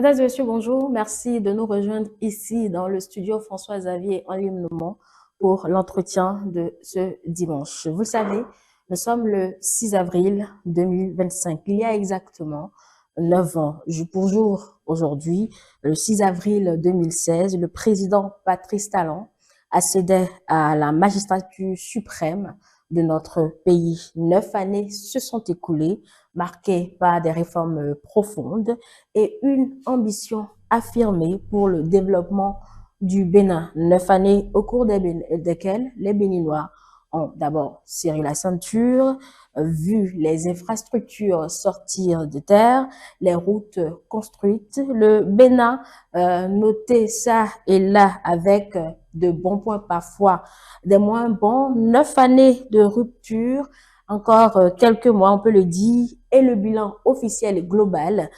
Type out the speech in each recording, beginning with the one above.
Mesdames et messieurs, bonjour. Merci de nous rejoindre ici dans le studio François Xavier en Limnomont pour l'entretien de ce dimanche. Vous le savez, nous sommes le 6 avril 2025. Il y a exactement 9 ans, jour pour jour aujourd'hui, le 6 avril 2016, le président Patrice Talon accédait à la magistrature suprême de notre pays. 9 années se sont écoulées, marquées par des réformes profondes et une ambition affirmée pour le développement du Bénin. 9 années au cours desquelles les Béninois ont d'abord serré la ceinture, vu les infrastructures sortir de terre, les routes construites, le Bénin noté ça et là avec de bons points parfois, des moins bons, 9 années de rupture, encore quelques mois, on peut le dire, et le bilan officiel et global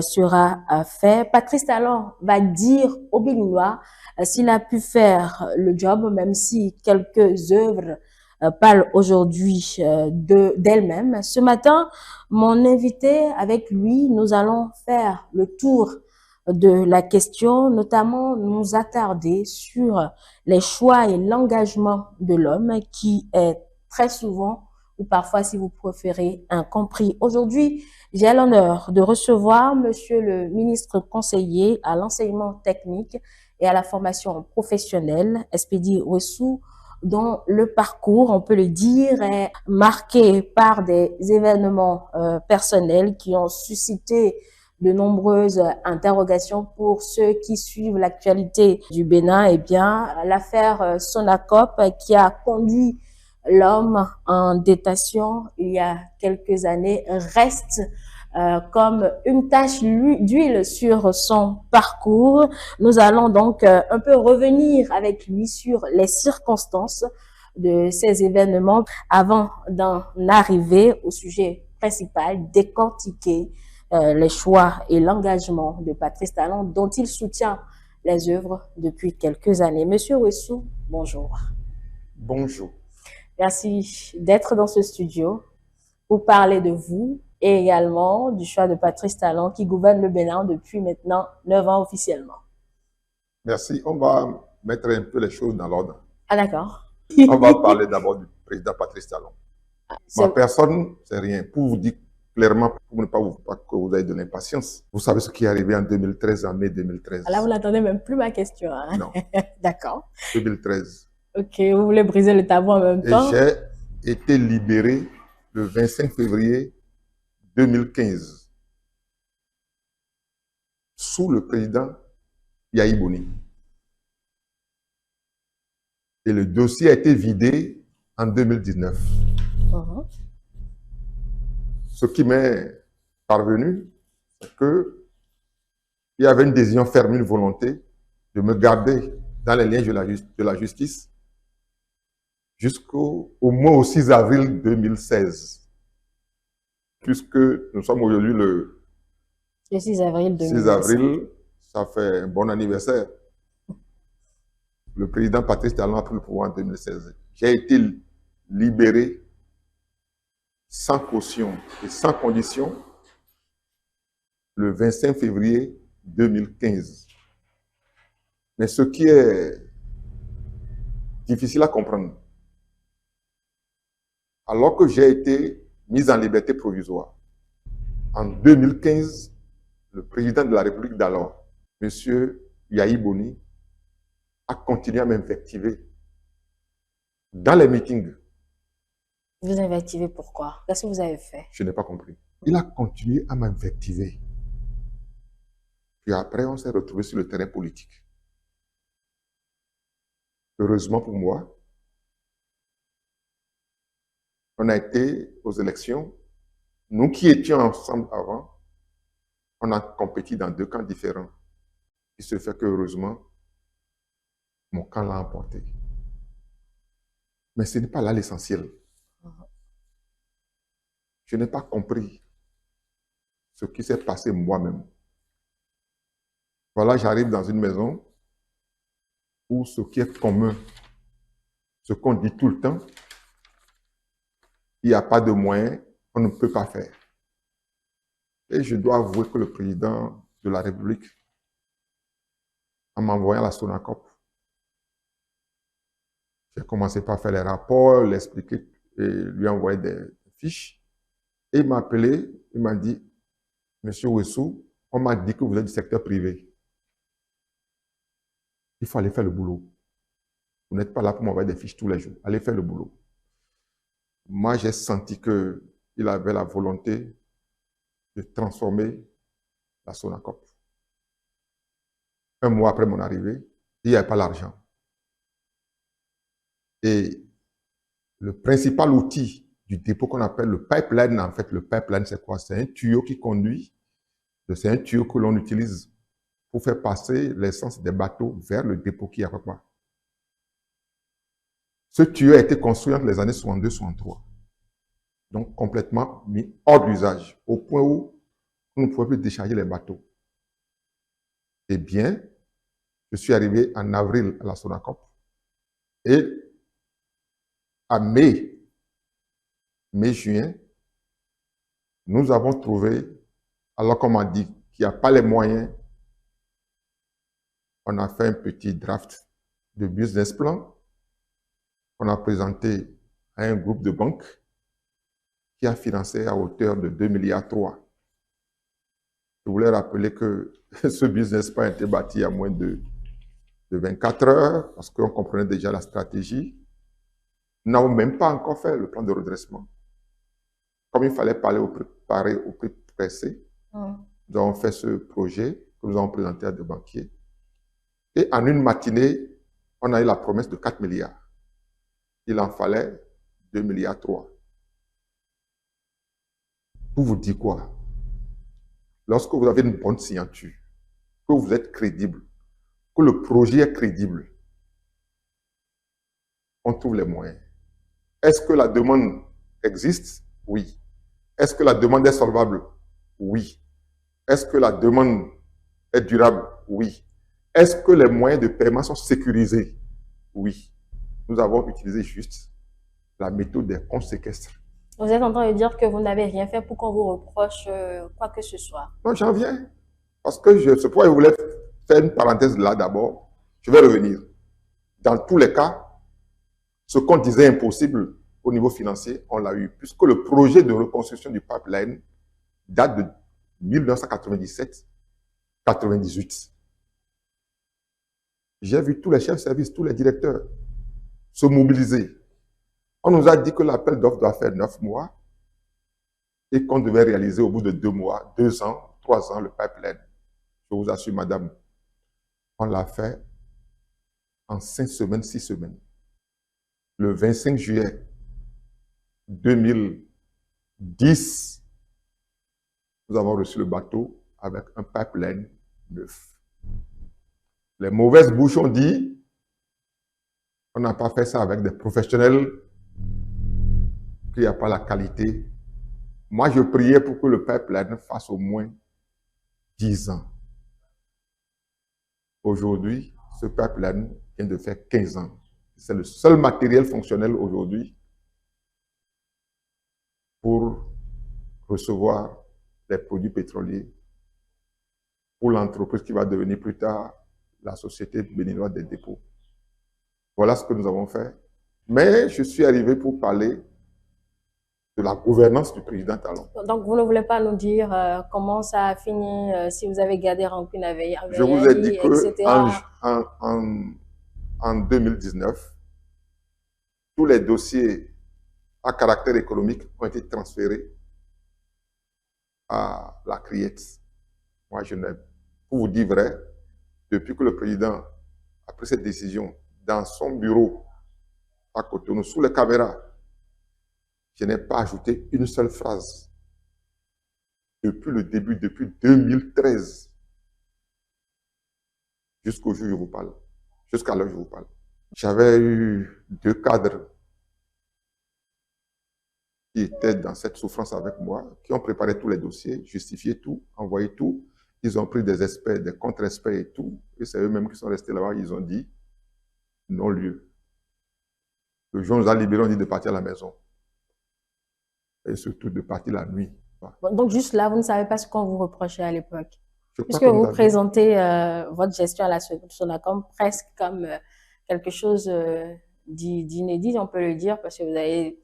sera fait. Patrice Talon va dire aux Béninois s'il a pu faire le job, même si quelques œuvres parlent aujourd'hui d'elles-mêmes. Ce matin, mon invité, avec lui, nous allons faire le tour de la question, notamment nous attarder sur les choix et l'engagement de l'homme qui est très souvent, ou parfois si vous préférez, incompris. Aujourd'hui, j'ai l'honneur de recevoir Monsieur le ministre conseiller à l'enseignement technique et à la formation professionnelle, Espedi Ouessou, dont le parcours, on peut le dire, est marqué par des événements personnels qui ont suscité de nombreuses interrogations pour ceux qui suivent l'actualité du Bénin. Eh bien, l'affaire Sonacop qui a conduit l'homme en détention il y a quelques années reste comme une tache d'huile sur son parcours. Nous allons donc un peu revenir avec lui sur les circonstances de ces événements avant d'en arriver au sujet principal, décortiquer les choix et l'engagement de Patrice Talon dont il soutient les œuvres depuis quelques années. Monsieur Ouessou, bonjour. Bonjour. Merci d'être dans ce studio pour parler de vous et également du choix de Patrice Talon qui gouverne le Bénin depuis maintenant 9 ans officiellement. Merci. On va mettre un peu les choses dans l'ordre. Ah d'accord. On va parler d'abord du président Patrice Talon. Ma personne, c'est rien. Pour vous dire clairement, pour ne pas que vous ayez de l'impatience, vous savez ce qui est arrivé en 2013, en mai 2013. Là, vous n'attendez même plus ma question. Hein? Non. D'accord. 2013. Ok, vous voulez briser le tabou en même temps. Et j'ai été libéré le 25 février 2015 sous le président Yahi Boni. Et le dossier a été vidé en 2019. Ce qui m'est parvenu, c'est qu'il y avait une décision ferme, une volonté de me garder dans les liens de la justice jusqu'au moins 6 avril 2016. Puisque nous sommes aujourd'hui le 6 avril 2016. 6 avril, ça fait un bon anniversaire. Le président Patrice Talon a pris le pouvoir en 2016. J'ai été libéré sans caution et sans condition le 25 février 2015. Mais ce qui est difficile à comprendre, alors que j'ai été mis en liberté provisoire, en 2015, le président de la République d'alors, M. Yahi Boni, a continué à m'invectiver dans les meetings. Vous invectivez pourquoi? Qu'est-ce que vous avez fait? Je n'ai pas compris. Il a continué à m'invectiver. Puis après, on s'est retrouvé sur le terrain politique. Heureusement pour moi, on a été aux élections. Nous qui étions ensemble avant, on a compétit dans 2 camps différents. Il se fait que, heureusement, mon camp l'a emporté. Mais ce n'est pas là l'essentiel. Je n'ai pas compris ce qui s'est passé moi-même. Voilà, j'arrive dans une maison où ce qui est commun, ce qu'on dit tout le temps, il n'y a pas de moyens, on ne peut pas faire. Et je dois avouer que le président de la République en m'envoyant la Sonacop. J'ai commencé par faire les rapports, l'expliquer et lui envoyer des fiches. Et il m'a appelé, il m'a dit, Monsieur Ouessou, on m'a dit que vous êtes du secteur privé. Il faut aller faire le boulot. Vous n'êtes pas là pour m'envoyer des fiches tous les jours. Allez faire le boulot. Moi, j'ai senti qu'il avait la volonté de transformer la Sonacop. Un mois après mon arrivée, il n'y avait pas l'argent. Et le principal outil du dépôt qu'on appelle le pipeline, en fait, le pipeline, c'est quoi? C'est un tuyau qui conduit, c'est un tuyau que l'on utilise pour faire passer l'essence des bateaux vers le dépôt qui est à Kwakwa. Ce tuyau a été construit entre les années 62 et 63. Donc, complètement mis hors d'usage, au point où on ne pouvait plus décharger les bateaux. Eh bien, je suis arrivé en avril à la Sonacop et à mai-juin, nous avons trouvé, alors qu'on m'a dit qu'il n'y a pas les moyens, on a fait un petit draft de business plan qu'on a présenté à un groupe de banques qui a financé à hauteur de 2,3 milliards. Je voulais rappeler que ce business plan a été bâti à moins de 24 heures parce qu'on comprenait déjà la stratégie. Nous n'avons même pas encore fait le plan de redressement. Comme il fallait parler au prix pressé, nous avons fait ce projet que nous avons présenté à des banquiers. Et en une matinée, on a eu la promesse de 4 milliards. Il en fallait 2,3 milliards. Pour vous dire quoi? Lorsque vous avez une bonne signature, que vous êtes crédible, que le projet est crédible, on trouve les moyens. Est-ce que la demande existe? Oui. Est-ce que la demande est solvable? Oui. Est-ce que la demande est durable? Oui. Est-ce que les moyens de paiement sont sécurisés? Oui. Nous avons utilisé juste la méthode des comptes séquestres. Vous êtes en train de dire que vous n'avez rien fait pour qu'on vous reproche quoi que ce soit. Non, j'en viens. Parce que c'est pourquoi je voulais faire une parenthèse là d'abord. Je vais revenir. Dans tous les cas, ce qu'on disait impossible au niveau financier, on l'a eu. Puisque le projet de reconstruction du pipeline date de 1997-98. J'ai vu tous les chefs de service, tous les directeurs se mobiliser. On nous a dit que l'appel d'offres doit faire 9 mois et qu'on devait réaliser au bout de 2 mois, 2 ans, 3 ans le pipeline. Je vous assure, madame, on l'a fait en 5 semaines, 6 semaines. Le 25 juillet 2010, nous avons reçu le bateau avec un pipeline neuf. Les mauvaises bouches ont dit on n'a pas fait ça avec des professionnels, qu'il n'y a pas la qualité. Moi, je priais pour que le pipeline fasse au moins 10 ans. Aujourd'hui, ce pipeline vient de faire 15 ans. C'est le seul matériel fonctionnel aujourd'hui pour recevoir les produits pétroliers pour l'entreprise qui va devenir plus tard la Société béninoise des dépôts. Voilà ce que nous avons fait. Mais je suis arrivé pour parler de la gouvernance du président Talon. Donc, vous ne voulez pas nous dire comment ça a fini, si vous avez gardé rancune avec je vous ai dit etc. En 2019, tous les dossiers à caractère économique ont été transférés à la CRIET. Moi, pour vous dire vrai, depuis que le président a pris cette décision dans son bureau à Cotonou, sous les caméras, je n'ai pas ajouté une seule phrase. Depuis le début, depuis 2013, jusqu'au jour où je vous parle, jusqu'à l'heure où je vous parle. J'avais eu 2 cadres qui étaient dans cette souffrance avec moi, qui ont préparé tous les dossiers, justifié tout, envoyé tout. Ils ont pris des experts, des contre-experts et tout. Et c'est eux-mêmes qui sont restés là-bas. Ils ont dit non-lieu. Le jour où nous a libérés, on dit de partir à la maison. Et surtout de partir la nuit. Donc, juste là, vous ne savez pas ce qu'on vous reprochait à l'époque. Je crois Puisque que nous vous avions... présentez votre gestion à la Sonacom presque comme quelque chose d'inédit, on peut le dire, parce que vous avez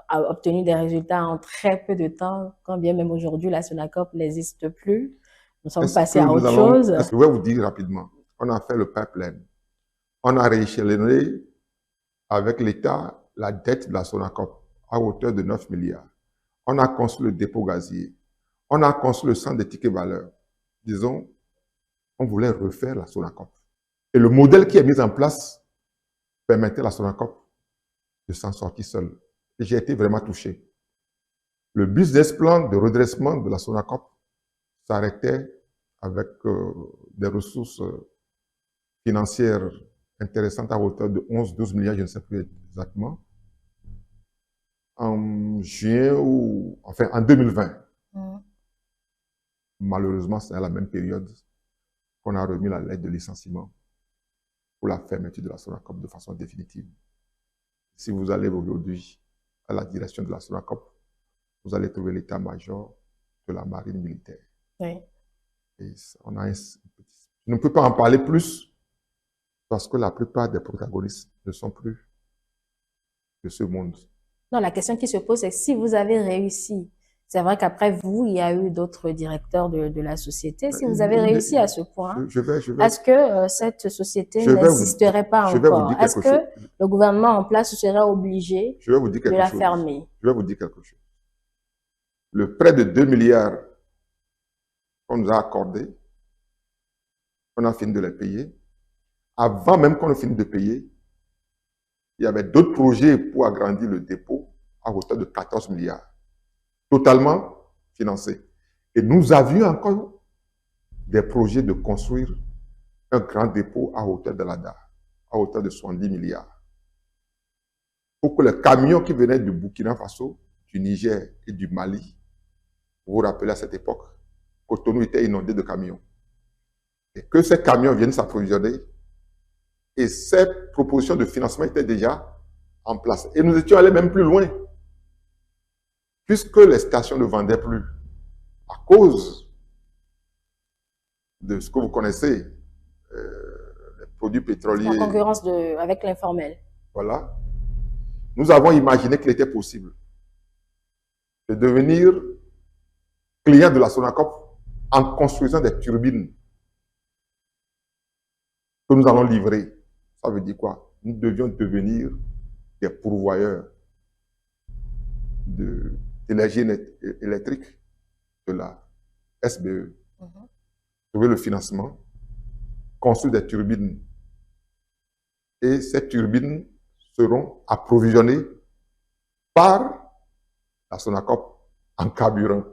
obtenu des résultats en très peu de temps, quand bien même aujourd'hui la Sonacom n'existe plus. Nous sommes Est-ce que passés à nous autre allons... chose. Je vais vous dire rapidement. On a fait le pipeline. On a rééchelonné avec l'État la dette de la Sonacop à hauteur de 9 milliards. On a construit le dépôt gazier. On a construit le centre des tickets valeurs. Disons, on voulait refaire la Sonacop. Et le modèle qui est mis en place permettait à la Sonacop de s'en sortir seule. Et j'ai été vraiment touché. Le business plan de redressement de la Sonacop s'arrêtait avec des ressources financières intéressantes à hauteur de 11-12 milliards, je ne sais plus exactement, en juin ou enfin en 2020. Malheureusement, c'est à la même période qu'on a remis la lettre de licenciement pour la fermeture de la Sonacop de façon définitive. Si vous allez aujourd'hui à la direction de la Sonacop, vous allez trouver l'état-major de la marine militaire. Oui. Et on a je ne peux pas en parler plus parce que la plupart des protagonistes ne sont plus de ce monde. Non, la question qui se pose, c'est si vous avez réussi. C'est vrai qu'après vous, il y a eu d'autres directeurs de la société. Si vous avez réussi à ce point, est-ce que cette société n'existerait pas encore? Est-ce que le gouvernement en place serait obligé de la fermer? Je vais vous dire quelque chose. Le prêt de 2 milliards qu'on nous a accordé, on a fini de les payer. Avant même qu'on ait fini de payer, il y avait d'autres projets pour agrandir le dépôt à hauteur de 14 milliards. Totalement financés. Et nous avions encore des projets de construire un grand dépôt à hauteur de l'ADA, à hauteur de 70 milliards. Pour que les camions qui venaient du Burkina Faso, du Niger et du Mali, vous vous rappelez à cette époque, Cotonou était inondé de camions. Et que ces camions viennent s'approvisionner. Et ces propositions de financement étaient déjà en place. Et nous étions allés même plus loin. Puisque les stations ne vendaient plus à cause de ce que vous connaissez, les produits pétroliers. La concurrence avec l'informel. Voilà. Nous avons imaginé qu'il était possible de devenir client de la Sonacop en construisant des turbines que nous allons livrer. Ça veut dire quoi? Nous devions devenir des pourvoyeurs d'énergie électrique de la SBE. Trouver le financement, construire des turbines. Et ces turbines seront approvisionnées par la Sonacop en carburant.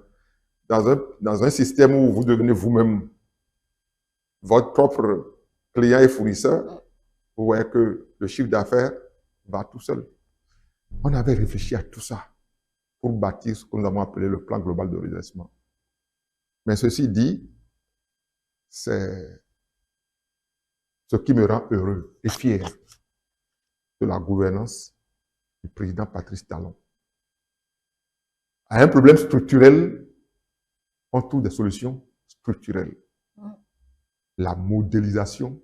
Dans un système où vous devenez vous-même votre propre client et fournisseur, vous voyez que le chiffre d'affaires va tout seul. On avait réfléchi à tout ça pour bâtir ce que nous avons appelé le plan global de redressement. Mais ceci dit, c'est ce qui me rend heureux et fier de la gouvernance du président Patrice Talon. À un problème structurel, on trouve des solutions structurelles. La modélisation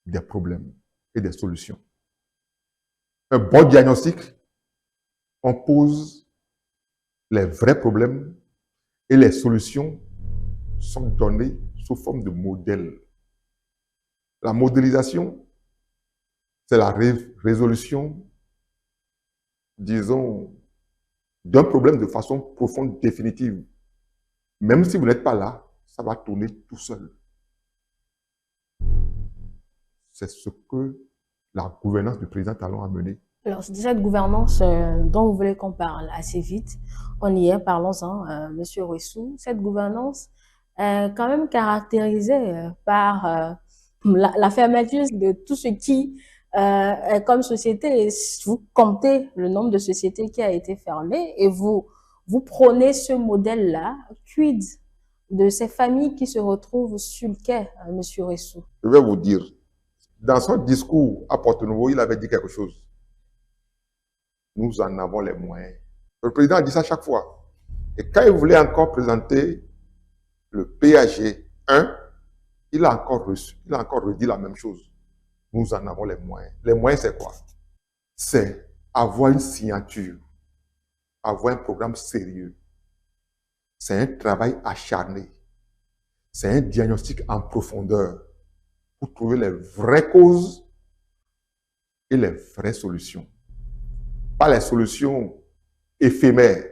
des problèmes et des solutions. Un bon diagnostic, on pose les vrais problèmes et les solutions sont données sous forme de modèles. La modélisation, c'est la résolution, disons, d'un problème de façon profonde, définitive. Même si vous n'êtes pas là, ça va tourner tout seul. C'est ce que la gouvernance du président Talon a mené. Alors, cette gouvernance dont vous voulez qu'on parle assez vite, on y est, parlons-en, Monsieur Ouessou. Cette gouvernance est quand même caractérisée par la fermeture de tout ce qui est comme société. Vous comptez le nombre de sociétés qui a été fermée et vous prenez ce modèle-là. Quid de ces familles qui se retrouvent sur le quai, Monsieur Ouessou? Je vais vous dire, dans son discours à Porto-Novo, il avait dit quelque chose. Nous en avons les moyens. Le président a dit ça chaque fois. Et quand il voulait encore présenter le PAG il a encore reçu, il a encore redit la même chose. Nous en avons les moyens. Les moyens, c'est quoi? C'est avoir une signature, avoir un programme sérieux. C'est un travail acharné. C'est un diagnostic en profondeur pour trouver les vraies causes et les vraies solutions. Pas les solutions éphémères,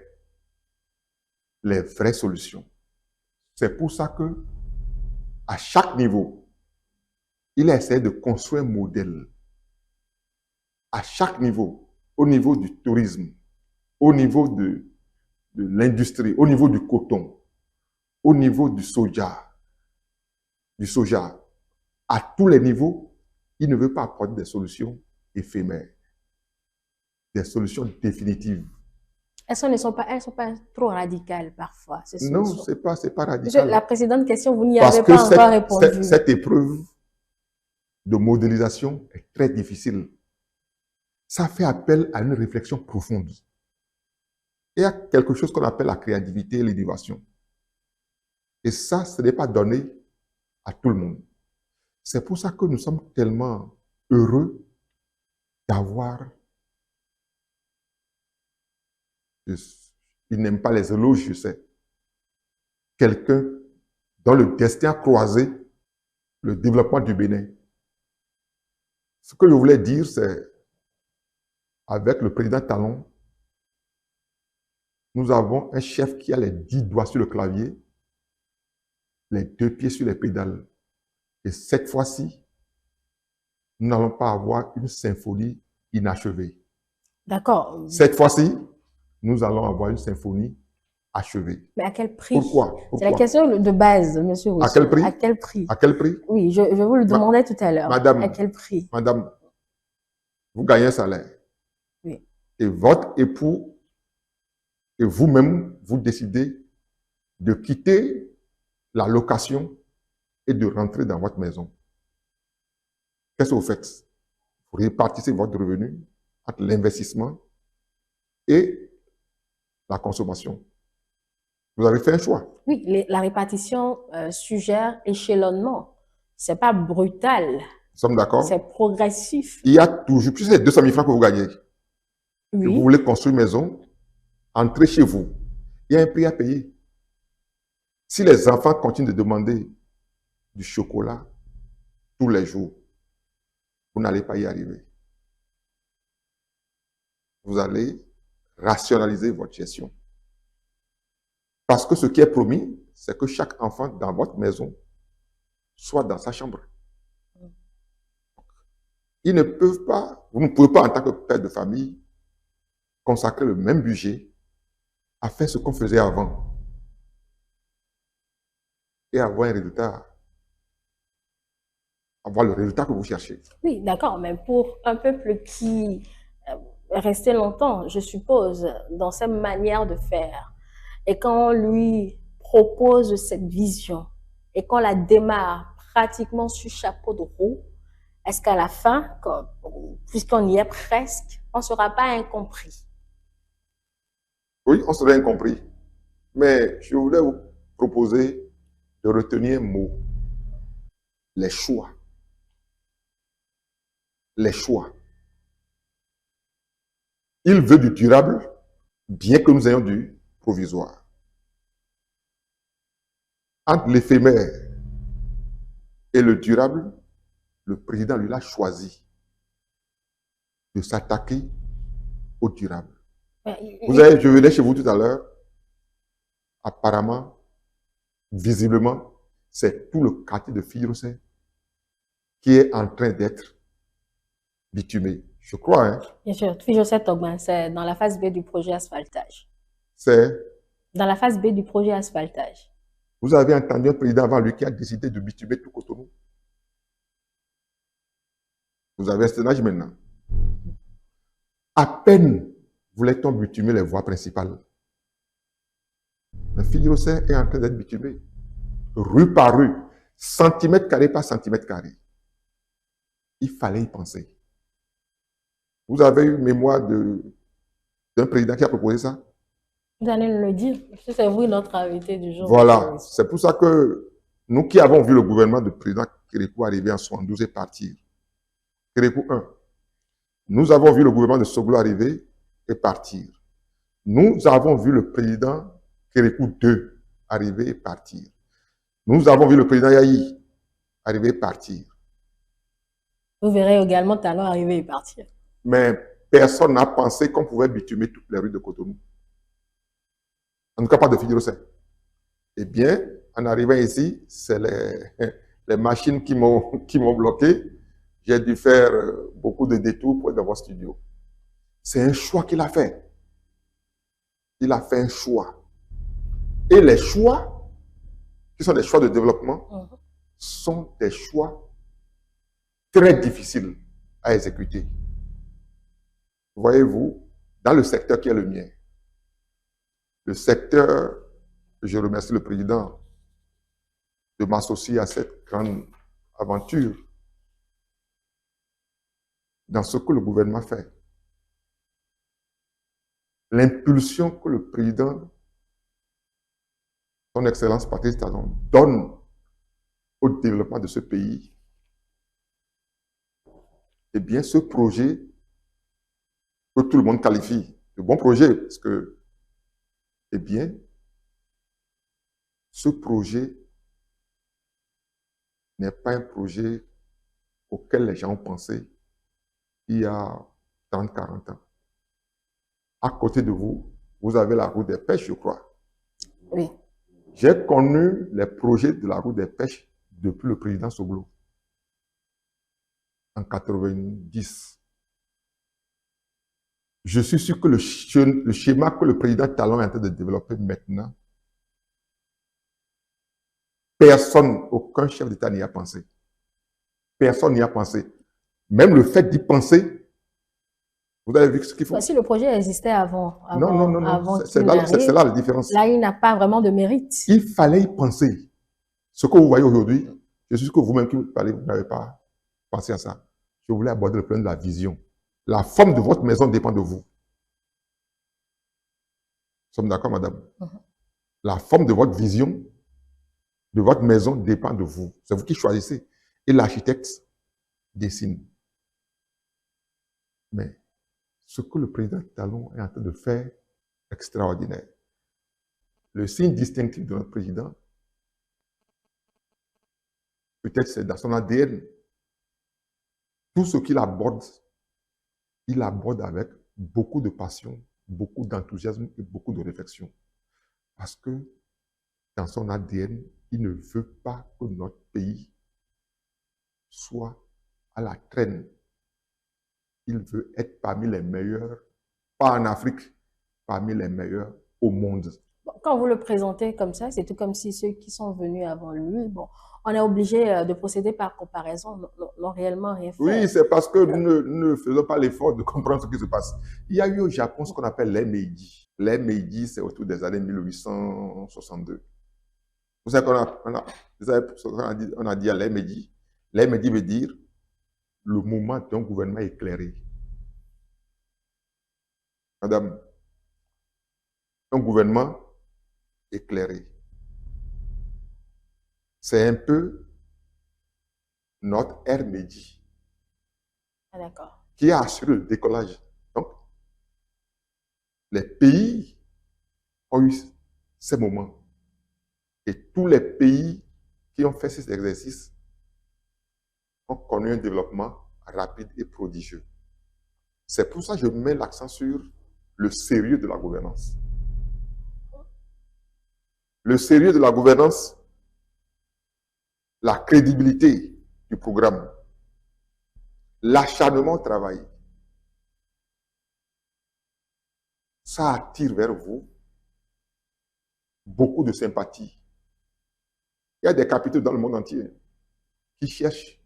les vraies solutions. C'est pour ça que, à chaque niveau, il a essayé de construire un modèle. À chaque niveau, au niveau du tourisme, au niveau de l'industrie, au niveau du coton, au niveau du soja, à tous les niveaux, il ne veut pas apporter des solutions éphémères, des solutions définitives. Elles ne sont pas trop radicales parfois, ces solutions? Non, c'est pas radical. Monsieur, la précédente question, vous n'y avez pas encore répondu. Cette épreuve de modélisation est très difficile. Ça fait appel à une réflexion profonde. Il y a quelque chose qu'on appelle la créativité et l'innovation. Et ça, ce n'est pas donné à tout le monde. C'est pour ça que nous sommes tellement heureux d'avoir, il n'aime pas les éloges, je sais, quelqu'un dont le destin a croisé le développement du Bénin. Ce que je voulais dire, c'est, avec le président Talon, nous avons un chef qui a les 10 doigts sur le clavier, les 2 pieds sur les pédales. Et cette fois-ci, nous n'allons pas avoir une symphonie inachevée. D'accord. Cette fois-ci, nous allons avoir une symphonie achevée. Mais à quel prix? Pourquoi? C'est la question de base, monsieur Rousseau. À quel prix? À quel prix? À quel prix? Oui, je vous le demandais tout à l'heure. Madame, à quel prix? Madame, vous gagnez un salaire. Oui. Et votre époux et vous-même, vous décidez de quitter la location et de rentrer dans votre maison. Qu'est-ce que vous faites? Vous répartissez votre revenu entre l'investissement et la consommation. Vous avez fait un choix. Oui, la répartition suggère échelonnement. Ce n'est pas brutal. Nous sommes d'accord? C'est progressif. Il y a toujours, plus de 200 000 francs que vous gagnez. Oui. Et vous voulez construire une maison, entrez chez vous. Il y a un prix à payer. Si les enfants continuent de demander du chocolat tous les jours, vous n'allez pas y arriver. Vous allez rationaliser votre gestion. Parce que ce qui est promis, c'est que chaque enfant dans votre maison soit dans sa chambre. Ils ne peuvent pas, vous ne pouvez pas en tant que père de famille consacrer le même budget à faire ce qu'on faisait avant et avoir un résultat, avoir le résultat que vous cherchez. Oui, d'accord, mais pour un peuple qui restait longtemps, je suppose, dans cette manière de faire, et quand on lui propose cette vision, et qu'on la démarre pratiquement sur chapeau de roue, est-ce qu'à la fin, puisqu'on y est presque, on ne sera pas incompris? Oui, on serait incompris. Mais je voulais vous proposer de retenir un mot. Les choix. Les choix. Il veut du durable, bien que nous ayons du provisoire. Entre l'éphémère et le durable, le président lui a choisi de s'attaquer au durable. Vous savez, je venais chez vous tout à l'heure. Apparemment, visiblement, c'est tout le quartier de Fille-Rosset qui est en train d'être bitumé. Je crois, hein? Bien sûr, Fille-Rosset, c'est dans la phase B du projet asphaltage. C'est dans la phase B du projet asphaltage. Vous avez entendu un président avant lui qui a décidé de bitumer tout Cotonou. Vous avez un sténage maintenant. À peine voulait-on bitumer les voies principales. La Fille-Rosset est en train d'être bitumée. Rue par rue, centimètre carré par centimètre carré. Il fallait y penser. Vous avez eu mémoire d'un président qui a proposé ça? Vous allez nous le dire, parce que c'est vous notre invité du jour. Voilà, c'est pour ça que Nous qui avons vu le gouvernement du président Kérékou arriver en 72 et partir. Kérékou 1. Nous avons vu le gouvernement de Soglo arriver et partir. Nous avons vu le président Kérékou 2 arriver et partir. Nous avons vu le président Yahi arriver et partir. Vous verrez également Talon arriver et partir. Mais personne n'a pensé qu'on pouvait bitumer toutes les rues de Cotonou. En tout cas, pas de Fidjirosé. Eh bien, en arrivant ici, c'est les machines qui m'ont bloqué. J'ai dû faire beaucoup de détours pour être dans votre studio. C'est un choix qu'il a fait. Il a fait un choix. Et les choix, qui sont des choix de développement, sont des choix très difficiles à exécuter. Voyez-vous, dans le secteur qui est le mien, le secteur, je remercie le président de m'associer à cette grande aventure, dans ce que le gouvernement fait. L'impulsion que le président, son Excellence Patrice Talon, donne au développement de ce pays, eh bien, ce projet que tout le monde qualifie de bon projet, parce que, eh bien, ce projet n'est pas un projet auquel les gens ont pensé il y a 30-40 ans. À côté de vous, vous avez la route des pêches, je crois. Oui. J'ai connu les projets de la route des pêches depuis le président Soglo, en 90. Je suis sûr que le schéma que le président Talon est en train de développer maintenant, personne, aucun chef d'État n'y a pensé. Personne n'y a pensé. Même le fait d'y penser, vous avez vu ce qu'il faut. Si le projet existait avant non. C'est là la différence. Là, il n'a pas vraiment de mérite. Il fallait y penser. Ce que vous voyez aujourd'hui, je suis sûr que vous-même qui vous parlez, vous n'avez pas pensé à ça. Je voulais aborder le problème de la vision. La forme de votre maison dépend de vous. Nous sommes d'accord, madame? La forme de votre vision, de votre maison dépend de vous. C'est vous qui choisissez. Et l'architecte dessine. Mais ce que le président Talon est en train de faire, extraordinaire. Le signe distinctif de notre président, peut-être c'est dans son ADN. Tout ce qu'il aborde, il aborde avec beaucoup de passion, beaucoup d'enthousiasme et beaucoup de réflexion. Parce que dans son ADN, il ne veut pas que notre pays soit à la traîne. Il veut être parmi les meilleurs, pas en Afrique, parmi les meilleurs au monde. Quand vous le présentez comme ça, c'est tout comme si ceux qui sont venus avant lui, bon, on est obligé de procéder par comparaison, n'ont réellement rien fait. Oui, c'est parce que nous ne faisons pas l'effort de comprendre ce qui se passe. Il y a eu au Japon ce qu'on appelle les Meiji. Les Meiji, c'est autour des années 1862. Vous savez qu'on a dit à les Meiji. Les Meiji veut dire le moment d'un gouvernement éclairé. Madame, un gouvernement éclairé. C'est un peu notre ère Meiji. Ah, d'accord. Qui a assuré le décollage. Donc, les pays ont eu ces moments. Et tous les pays qui ont fait ces exercices ont connu un développement rapide et prodigieux. C'est pour ça que je mets l'accent sur le sérieux de la gouvernance. Le sérieux de la gouvernance, la crédibilité du programme, l'acharnement au travail, ça attire vers vous beaucoup de sympathie. Il y a des capitaux dans le monde entier qui cherchent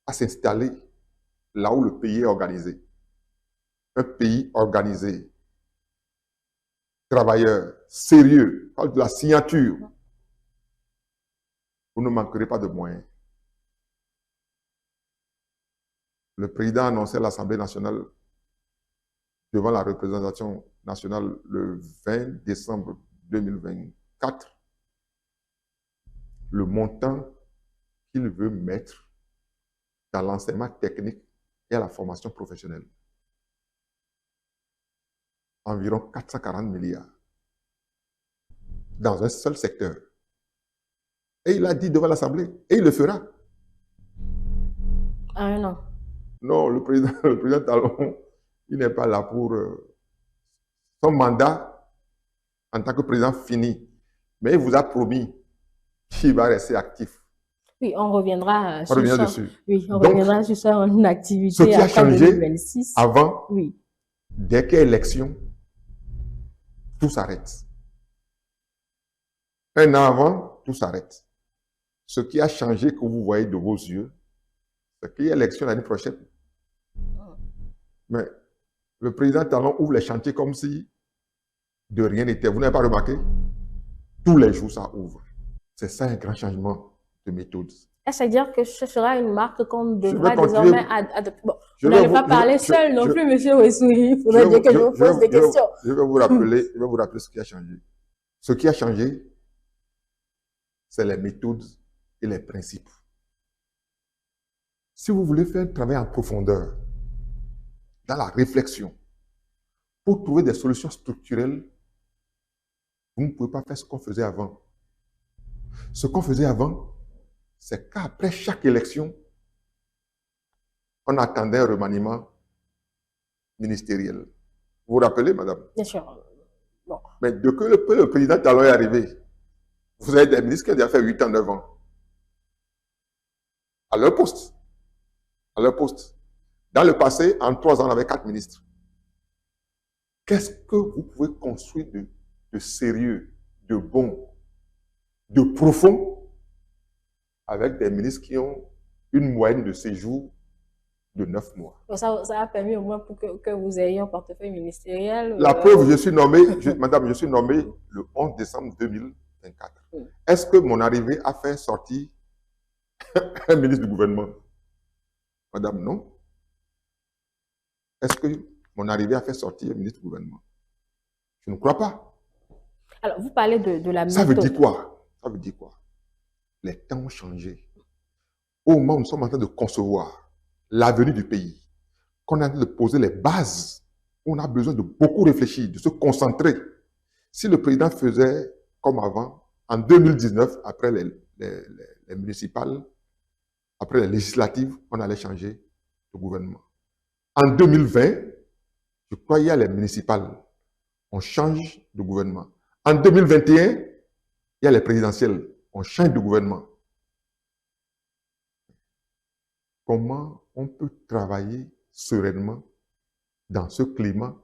à s'installer là où le pays est organisé. Un pays organisé, travailleur, sérieux, parle de la signature. Vous ne manquerez pas de moyens. Le président a annoncé à l'Assemblée nationale devant la représentation nationale le 20 décembre 2024 le montant qu'il veut mettre dans l'enseignement technique et à la formation professionnelle. Environ 440 milliards dans un seul secteur. Et il a dit devant l'Assemblée, et il le fera. Ah non. Non, le président Talon, il n'est pas là pour... son mandat en tant que président fini. Mais il vous a promis qu'il va rester actif. Oui, on reviendra On revient dessus. Oui, on Donc, reviendra sur ça en activité ce qui a après changé 2026. avant, Oui. dès qu'il y a élection, tout s'arrête. Un an avant, tout s'arrête. Ce qui a changé que vous voyez de vos yeux, c'est qu'il y a élection l'année prochaine. Mais le président Talon ouvre les chantiers comme si de rien n'était. Vous n'avez pas remarqué? Tous les jours, ça ouvre. C'est ça un grand changement de méthode. Est-ce à dire que ce sera une marque qu'on Je vais devra continuer. désormais adopter? Bon, Je vous vais n'allez vous- pas parler je- seul non je- plus, monsieur Ouessoui. Il faudrait dire que je vous pose des questions. Je vais vous rappeler ce qui a changé. Ce qui a changé, c'est les méthodes et les principes. Si vous voulez faire un travail en profondeur, dans la réflexion, pour trouver des solutions structurelles, vous ne pouvez pas faire ce qu'on faisait avant. Ce qu'on faisait avant, c'est qu'après chaque élection, on attendait un remaniement ministériel. Vous vous rappelez, madame? Bien sûr. Bon. Mais depuis que le président Talon est arrivé, vous avez des ministres qui ont déjà fait 8 ans, 9 ans. À leur poste. À leur poste. Dans le passé, en 3 ans, on avait 4 ministres. Qu'est-ce que vous pouvez construire de sérieux, de bon, de profond avec des ministres qui ont une moyenne de séjour de 9 mois? Ça a permis au moins pour que vous ayez un portefeuille ministériel. La preuve, je suis nommé, madame, je suis nommé le 11 décembre 2024. Est-ce que mon arrivée a fait sortir un ministre du gouvernement? Madame, non. Est-ce que mon arrivée a fait sortir un ministre du gouvernement? Je ne crois pas. Alors, vous parlez de la méthode. Ça veut dire quoi? Ça veut dire quoi? Les temps ont changé. Au moment où nous sommes en train de concevoir l'avenir du pays, qu'on est en train de poser les bases, on a besoin de beaucoup réfléchir, de se concentrer. Si le président faisait comme avant, en 2019, après les municipales, après les législatives, on allait changer de gouvernement. En 2020, je crois qu'il y a les municipales, on change de gouvernement. En 2021, il y a les présidentielles, on change de gouvernement. Comment on peut travailler sereinement dans ce climat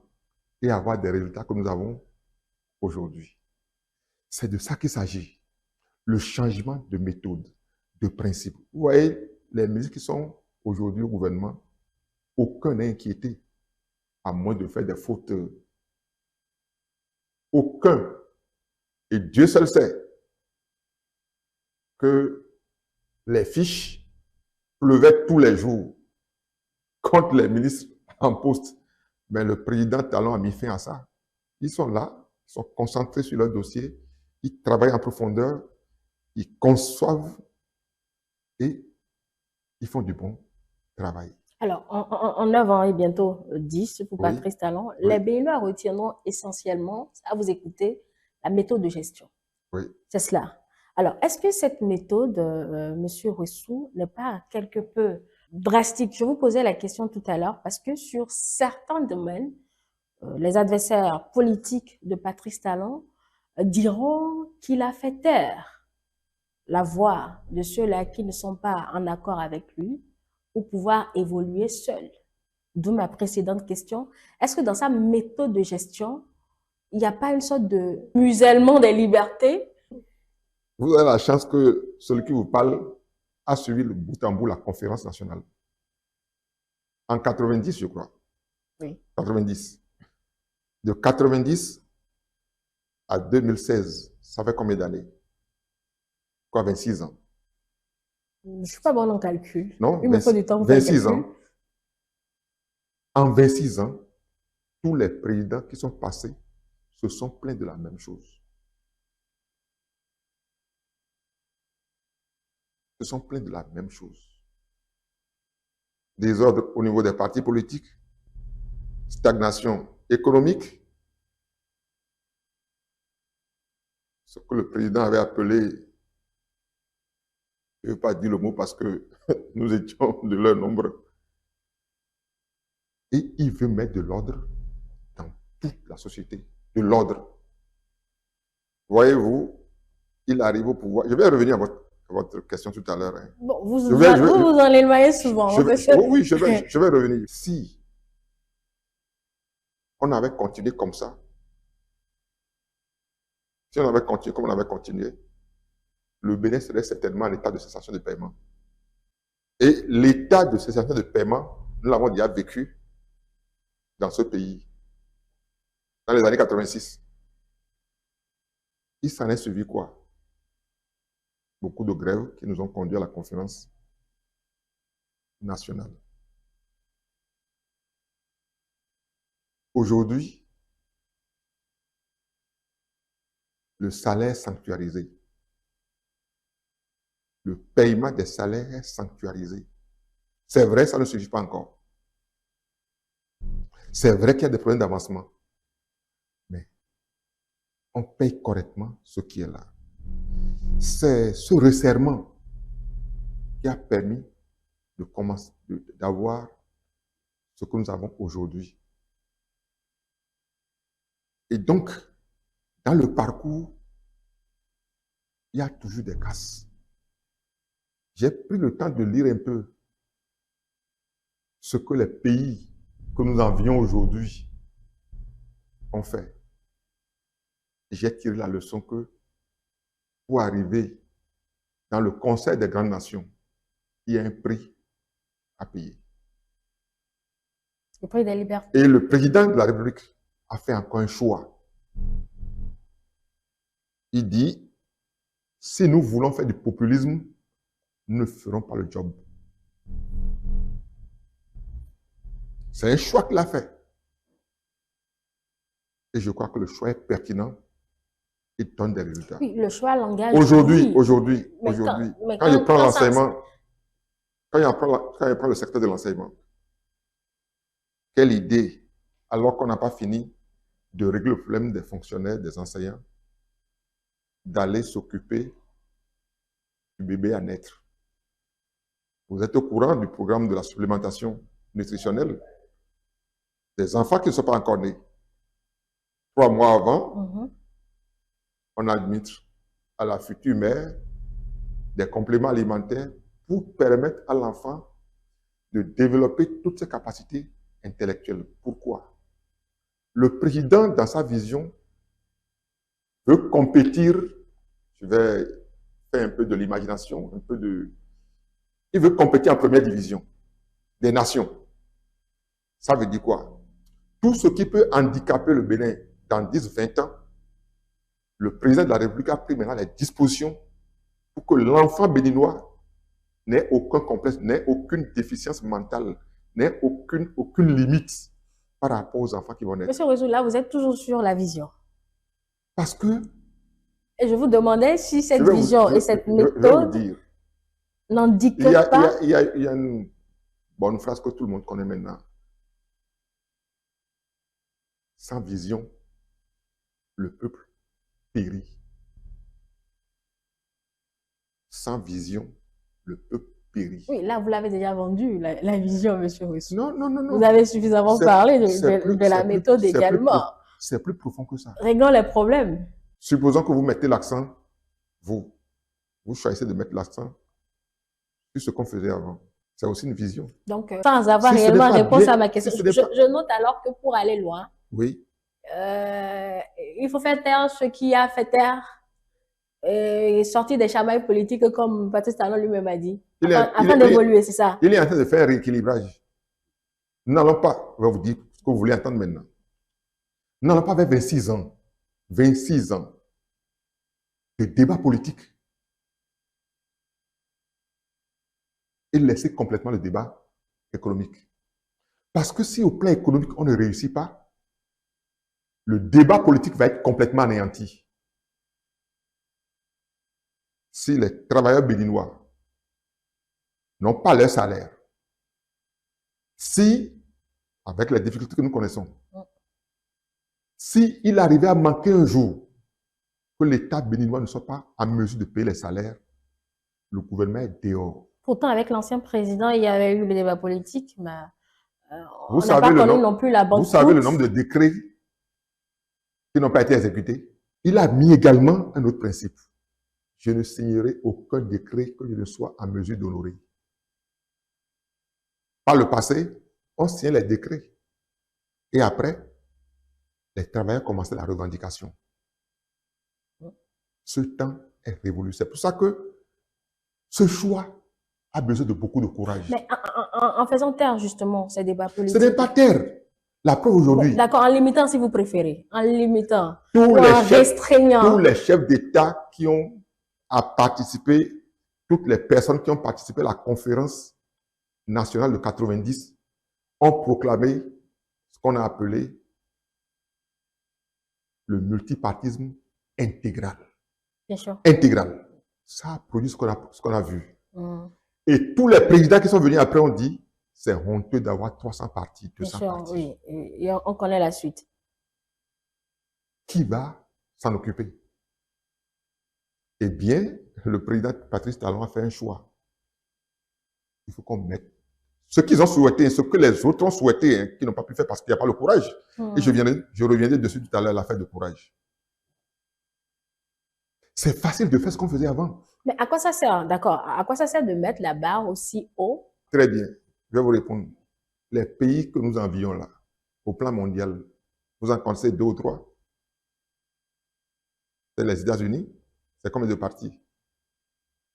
et avoir des résultats que nous avons aujourd'hui? C'est de ça qu'il s'agit. Le changement de méthode, de principe. Vous voyez, les ministres qui sont aujourd'hui au gouvernement, aucun n'est inquiété, à moins de faire des fautes. Aucun. Et Dieu seul sait que les fiches pleuvaient tous les jours contre les ministres en poste. Mais le président Talon a mis fin à ça. Ils sont là, ils sont concentrés sur leur dossier, ils travaillent en profondeur, ils conçoivent et ils font du bon travail. Alors, en 9 ans et bientôt 10 pour Oui. Patrice Talon, Oui. les Béninois retiendront essentiellement, à vous écouter, la méthode de gestion. Oui. C'est cela. Alors, est-ce que cette méthode, Monsieur Ouessoui, n'est pas quelque peu drastique? Je vous posais la question tout à l'heure parce que sur certains domaines, les adversaires politiques de Patrice Talon diront qu'il a fait taire la voix de ceux-là qui ne sont pas en accord avec lui pour pouvoir évoluer seul. D'où ma précédente question. Est-ce que dans sa méthode de gestion, il n'y a pas une sorte de musellement des libertés? Vous avez la chance que celui qui vous parle a suivi le bout en bout la conférence nationale. En 90, je crois. Oui. 90. De 90 à 2016, ça fait combien d'années? Quoi, 26 ans? Je ne suis pas bonne en calcul. Non, Il me faut du temps pour faire le 26 calcul. ans. En 26 ans, tous les présidents qui sont passés se sont plaints de la même chose. se sont plaints de la même chose. Désordre au niveau des partis politiques, stagnation économique, ce que le président avait appelé, je ne veux pas dire le mot parce que nous étions de leur nombre, et il veut mettre de l'ordre dans toute la société, de l'ordre. Voyez-vous, il arrive au pouvoir. Je vais revenir à votre question tout à l'heure. Hein. Bon, vous en éloignez souvent. Oui, je vais revenir. Si on avait continué comme ça, si on avait continué comme on avait continué, le Bénin serait certainement en état de cessation de paiement. Et l'état de cessation de paiement, nous l'avons déjà vécu dans ce pays, dans les années 86. Il s'en est suivi quoi? Beaucoup de grèves qui nous ont conduit à la conférence nationale. Aujourd'hui, le salaire est sanctuarisé. Le paiement des salaires est sanctuarisé. C'est vrai, ça ne suffit pas encore. C'est vrai qu'il y a des problèmes d'avancement. Mais on paye correctement ce qui est là. C'est ce resserrement qui a permis de commencer, d'avoir ce que nous avons aujourd'hui. Et donc, dans le parcours, il y a toujours des casses. J'ai pris le temps de lire un peu ce que les pays que nous envions aujourd'hui ont fait. J'ai tiré la leçon que pour arriver dans le Conseil des grandes nations, il y a un prix à payer. Le prix des libertés. Et le président de la République a fait encore un choix. Il dit, si nous voulons faire du populisme, nous ne ferons pas le job. C'est un choix qu'il a fait. Et je crois que le choix est pertinent et donne des résultats. Oui, le choix l'engage. Aujourd'hui, quand je prends l'enseignement, quand je prends le secteur de l'enseignement, quelle idée, alors qu'on n'a pas fini de régler le problème des fonctionnaires, des enseignants, d'aller s'occuper du bébé à naître. Vous êtes au courant du programme de la supplémentation nutritionnelle des enfants qui ne sont pas encore nés. 3 mois avant, on administre à la future mère des compléments alimentaires pour permettre à l'enfant de développer toutes ses capacités intellectuelles. Pourquoi? Le président, dans sa vision, veut compétir, je vais faire un peu de l'imagination, il veut compétir en première division des nations. Ça veut dire quoi? Tout ce qui peut handicaper le Bénin dans 10-20 ans, le président de la République a pris maintenant les dispositions pour que l'enfant béninois n'ait aucun complexe, n'ait aucune déficience mentale, n'ait aucune limite par rapport aux enfants qui vont naître. Monsieur Rezou, là, vous êtes toujours sur la vision. Parce que... Et je vous demandais si cette vision et cette méthode n'indiquent pas... Il y a une bonne phrase que tout le monde connaît maintenant. Sans vision, le peuple périt. Sans vision, le peuple périt. Oui, là, vous l'avez déjà vendu, la vision, monsieur Rousseau. Non. Vous avez suffisamment parlé de la méthode également. C'est plus profond que ça. Réglons les problèmes. Supposons que vous mettez l'accent, vous choisissez de mettre l'accent sur ce qu'on faisait avant. C'est aussi une vision. Donc, sans avoir réellement réponse à ma question, je note alors que pour aller loin, oui. Il faut faire taire ce qui a fait taire et sortir des chamailles politiques comme Patrice Talon lui-même a dit. Afin d'évoluer, c'est ça. Il est en train de faire un rééquilibrage. Nous n'allons pas, je vais vous dire ce que vous voulez entendre maintenant. Nous n'allons pas vers 26 ans. 26 ans de débat politique et laisser complètement le débat économique. Parce que si au plan économique, on ne réussit pas, le débat politique va être complètement anéanti. Si les travailleurs béninois n'ont pas leur salaire. Si, avec les difficultés que nous connaissons, si il arrivait à manquer un jour que l'État béninois ne soit pas en mesure de payer les salaires, le gouvernement est dehors. Pourtant, avec l'ancien président, il y avait eu le débat politique, mais Vous on n'a pas savez le connu nom- non plus la Vous savez le banqueroute. nombre de décrets qui n'ont pas été exécutés? Il a mis également un autre principe. Je ne signerai aucun décret que je ne sois en mesure d'honorer. Par le passé, on signait les décrets. Et après, les travailleurs commençaient la revendication. Ce temps est révolu. C'est pour ça que ce choix a besoin de beaucoup de courage. Mais en faisant taire justement ces débats Ce politiques. n'est pas taire. La preuve Bon, aujourd'hui, d'accord, en limitant si vous préférez, en limitant, tous ou les en chefs restreignant. d'État qui ont participé, toutes les personnes qui ont participé à la conférence nationale de 90 ont proclamé ce qu'on a appelé le multipartisme intégral. Bien sûr. Intégral. Ça a produit ce qu'on a vu. Et tous les présidents qui sont venus après ont dit c'est honteux d'avoir 300 partis, 200 Bien sûr, partis. oui. Et on connaît la suite. Qui va s'en occuper? Eh bien, le président Patrice Talon a fait un choix. Il faut qu'on mette ce qu'ils ont souhaité, ce que les autres ont souhaité, hein, qui n'ont pas pu faire parce qu'il n'y a pas le courage. Et je reviendrai dessus tout à l'heure, l'affaire de courage. C'est facile de faire ce qu'on faisait avant. Mais à quoi ça sert, d'accord, à quoi ça sert de mettre la barre aussi haut? Très bien, je vais vous répondre. Les pays que nous envions là, au plan mondial, vous en connaissez 2 ou 3? C'est les États-Unis. C'est combien de partis?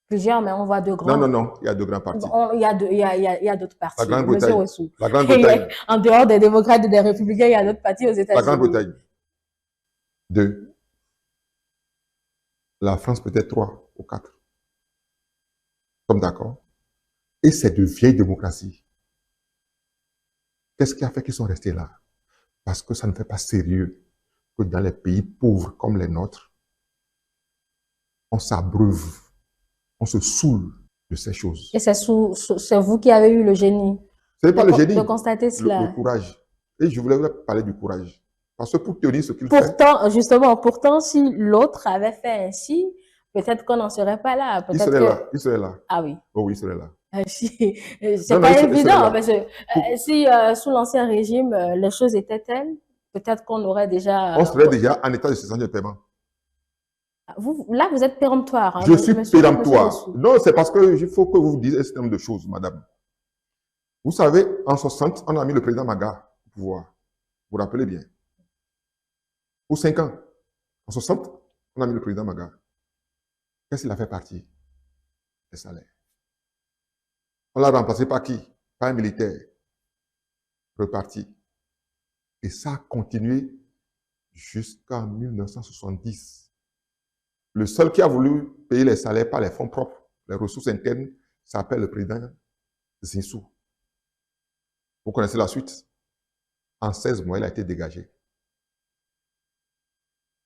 Plusieurs, mais on voit 2 grands. Non, il y a 2 grands partis. Il y a d'autres partis. La Grande-Bretagne. La Et Grande-Bretagne. en dehors des démocrates et des républicains, il y a d'autres partis aux La États-Unis. Grande-Bretagne. 2. La France peut-être 3 ou 4. Sommes d'accord? Et c'est de vieilles démocraties. Qu'est-ce qui a fait qu'ils sont restés là? Parce que ça ne fait pas sérieux que dans les pays pauvres comme les nôtres, on s'abreuve, on se saoule de ces choses. Et c'est vous qui avez eu le génie. Ce n'est pas le génie, de constater cela. le courage. Et je voulais vous parler du courage. Parce que pour tenir ce qu'il fait... Pourtant, justement, si l'autre avait fait ainsi, peut-être qu'on n'en serait pas là. Il serait là, il serait là. Ah oui. Oh oui, il serait là. C'est pas évident, parce que si sous l'Ancien régime, les choses étaient telles, peut-être qu'on aurait déjà... On serait déjà en état de cessation de paiement. Là, vous êtes péremptoire. Hein, je suis péremptoire. Non, c'est parce qu'il faut que vous vous disiez un certain nombre de choses, madame. Vous savez, en 60, on a mis le président Maga au pouvoir. Vous vous rappelez bien. Pour 5 ans. En 60, on a mis le président Maga. Qu'est-ce qu'il a fait partir? Les salaires. On l'a remplacé par qui? Par un militaire. Reparti. Et ça a continué jusqu'en 1970. Le seul qui a voulu payer les salaires par les fonds propres, les ressources internes, s'appelle le président Zinsou. Vous connaissez la suite? En 16 mois, il a été dégagé.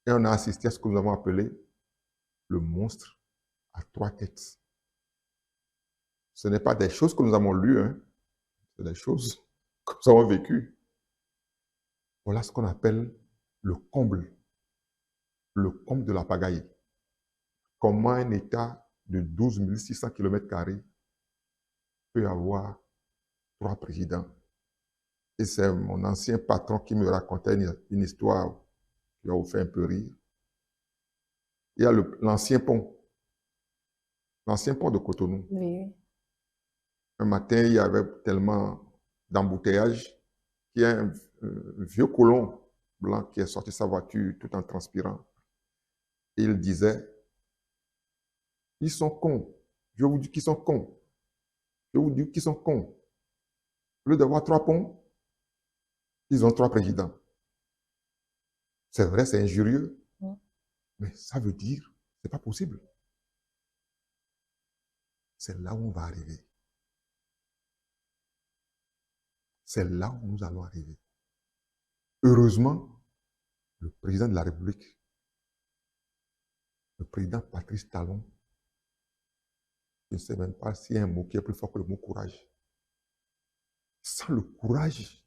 Et on a assisté à ce que nous avons appelé le monstre à 3 têtes. Ce n'est pas des choses que nous avons lues, hein. C'est des choses que nous avons vécues. Voilà ce qu'on appelle le comble de la pagaille. Comment un État de 12 600 km² peut avoir 3 présidents. Et c'est mon ancien patron qui me racontait une histoire qui va vous faire un peu rire. Il y a l'ancien pont de Cotonou. Oui. Un matin, il y avait tellement d'embouteillage qu'il y a un vieux colon blanc qui est sorti de sa voiture tout en transpirant. Et il disait, ils sont cons. Je vous dis qu'ils sont cons. Je vous dis qu'ils sont cons. Au lieu d'avoir 3 ponts, ils ont 3 présidents. C'est vrai, c'est injurieux. Mais ça veut dire, c'est pas possible. C'est là où on va arriver. C'est là où nous allons arriver. Heureusement, le président de la République, le président Patrice Talon, Je ne sais même pas s'il y a un mot qui est plus fort que le mot courage. Sans le courage,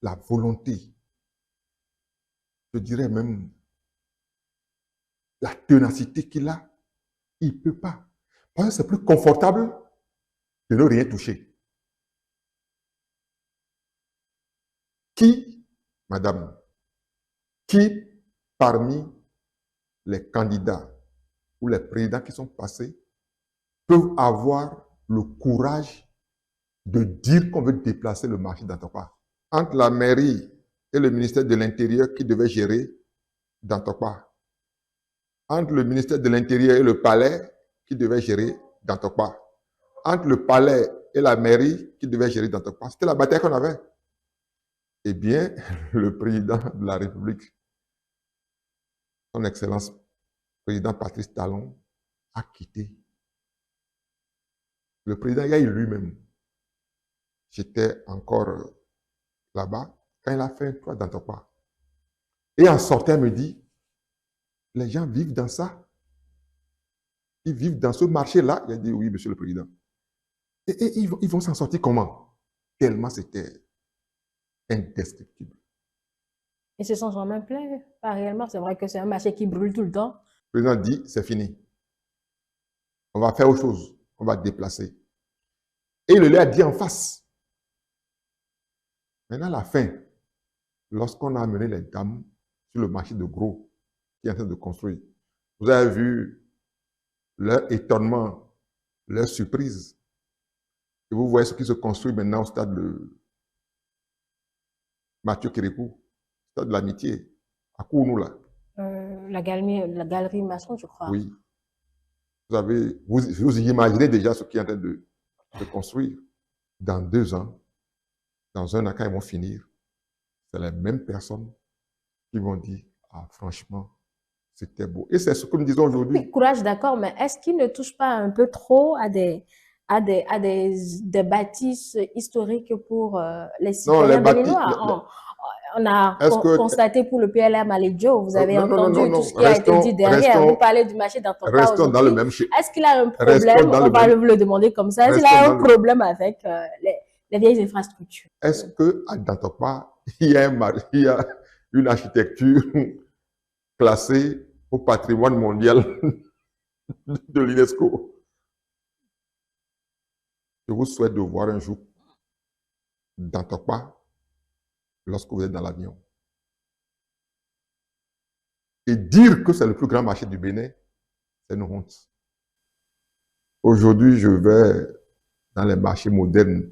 la volonté, je dirais même la ténacité qu'il a, il ne peut pas. Parce que c'est plus confortable de ne rien toucher. Qui, madame, qui parmi les candidats ou les présidents qui sont passés peuvent avoir le courage de dire qu'on veut déplacer le marché d'Antokpa? Entre la mairie et le ministère de l'Intérieur qui devait gérer d'Antokpa, entre le ministère de l'Intérieur et le palais qui devait gérer d'Antokpa, entre le palais et la mairie qui devait gérer d'Antokpa, c'était la bataille qu'on avait. Eh bien, le président de la République, son Excellence, président Patrice Talon, a quitté. Le président Yahi lui-même, j'étais encore là-bas, quand il a fait un tour d'Antokpa. Et en sortant, il me dit, les gens vivent dans ça. Ils vivent dans ce marché-là. Il a dit, oui, monsieur le président. Et ils vont s'en sortir comment? Tellement c'était indescriptible. Ils se sont jamais plaints, pas réellement. C'est vrai que c'est un marché qui brûle tout le temps. Le président dit, c'est fini. On va faire autre chose. On va déplacer. Et il le a dit en face. Maintenant, à la fin, lorsqu'on a amené les dames sur le marché de gros qui est en train de construire, vous avez vu leur étonnement, leur surprise. Et vous voyez ce qui se construit maintenant au stade de Mathieu Kérékou, stade de l'amitié, à Kounou là. La galerie maçon, je crois. Oui. Vous imaginez déjà ce qui est en train de se construire. Dans 2 ans, dans 1 an, quand ils vont finir, c'est les mêmes personnes qui vont dire, ah franchement, c'était beau. Et c'est ce que nous disons aujourd'hui. Oui, courage, d'accord, mais est-ce qu'il ne touche pas un peu trop à des bâtisses historiques pour les citoyens béninois? On a constaté pour le PLM à Ledjo, vous avez entendu tout ce qui a été dit derrière. Vous parlez du marché d'Antokpa Restons dans le même Est-ce qu'il a un problème, on va le demander comme ça, est-ce qu'il a un problème avec les vieilles infrastructures? Est-ce qu'à D'Antokpa, il y a une architecture classée au patrimoine mondial de l'UNESCO? Je vous souhaite de voir un jour D'Antokpa lorsque vous êtes dans l'avion. Et dire que c'est le plus grand marché du Bénin, c'est une honte. Aujourd'hui, je vais dans les marchés modernes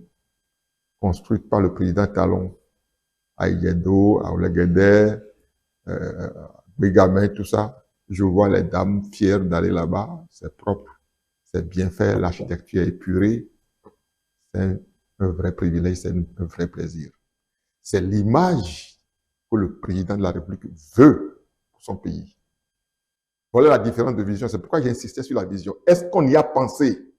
construits par le président Talon, à Igedo, à Olegede, Bégamin, tout ça. Je vois les dames fières d'aller là-bas. C'est propre, c'est bien fait, l'architecture est épurée. C'est un vrai privilège, c'est un vrai plaisir. C'est l'image que le président de la République veut pour son pays. Voilà la différence de vision. C'est pourquoi j'insistais sur la vision. Est-ce qu'on y a pensé?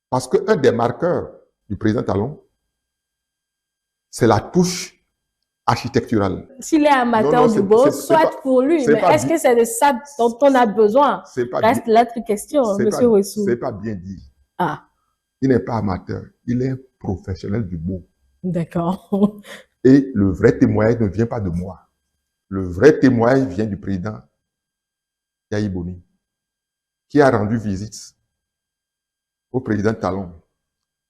Parce qu'un des marqueurs du président Talon, c'est la touche architecturale. S'il est amateur du beau, soit pour lui, mais est-ce que c'est de ça dont on a besoin? Reste l'autre question, monsieur Wessou. C'est pas bien dit. Ah. Il n'est pas amateur, il est professionnel du beau. D'accord. Et le vrai témoignage ne vient pas de moi. Le vrai témoignage vient du président Yahi Boni, qui a rendu visite au président Talon.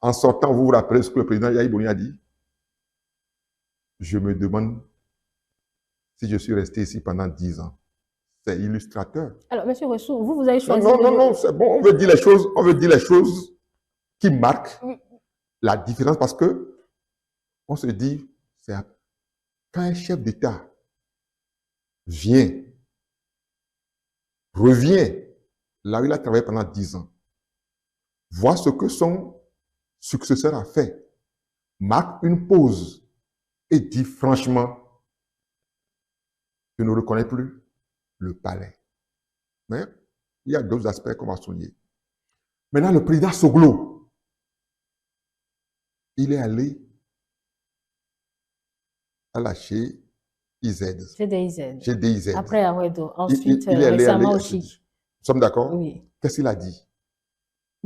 En sortant, vous vous rappelez ce que le président Yahi Boni a dit? Je me demande si je suis resté ici pendant 10 ans. C'est illustrateur. Alors, monsieur Wessou, vous avez choisi... Non, c'est bon, on veut dire les choses qui marquent la différence parce que on se dit, c'est quand un chef d'État revient là où il a travaillé pendant 10 ans, voit ce que son successeur a fait, marque une pause et dit franchement, je ne reconnais plus le palais. Mais il y a d'autres aspects qu'on va souligner. Maintenant, le président Soglo, il est allé à la GDIZ. Après Awedo. Ensuite, récemment au Chic. Nous sommes d'accord? Oui. Qu'est-ce qu'il a dit?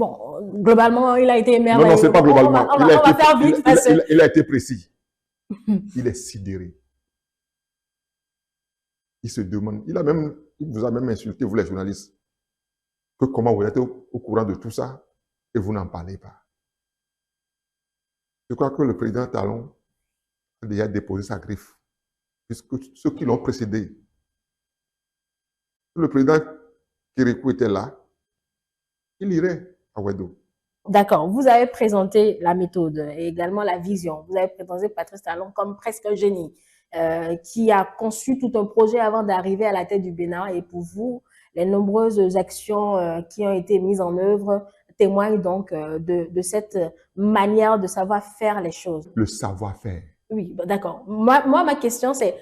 Bon, globalement, il a été Non, émerveillé. non, c'est pas globalement. On va faire vite. Il a été précis. Il est sidéré. Il se demande, il vous a même insulté, vous les journalistes, que comment vous êtes au courant de tout ça et vous n'en parlez pas. Je crois que le président Talon a déjà déposé sa griffe, puisque ceux qui l'ont précédé, le président Kirikou était là, il irait à Ouedo. D'accord. Vous avez présenté la méthode et également la vision. Vous avez présenté Patrice Talon comme presque un génie qui a conçu tout un projet avant d'arriver à la tête du Bénin. Et pour vous, les nombreuses actions qui ont été mises en œuvre témoignent donc de cette manière de savoir faire les choses. Le savoir-faire. Oui, d'accord. Moi, ma question, c'est,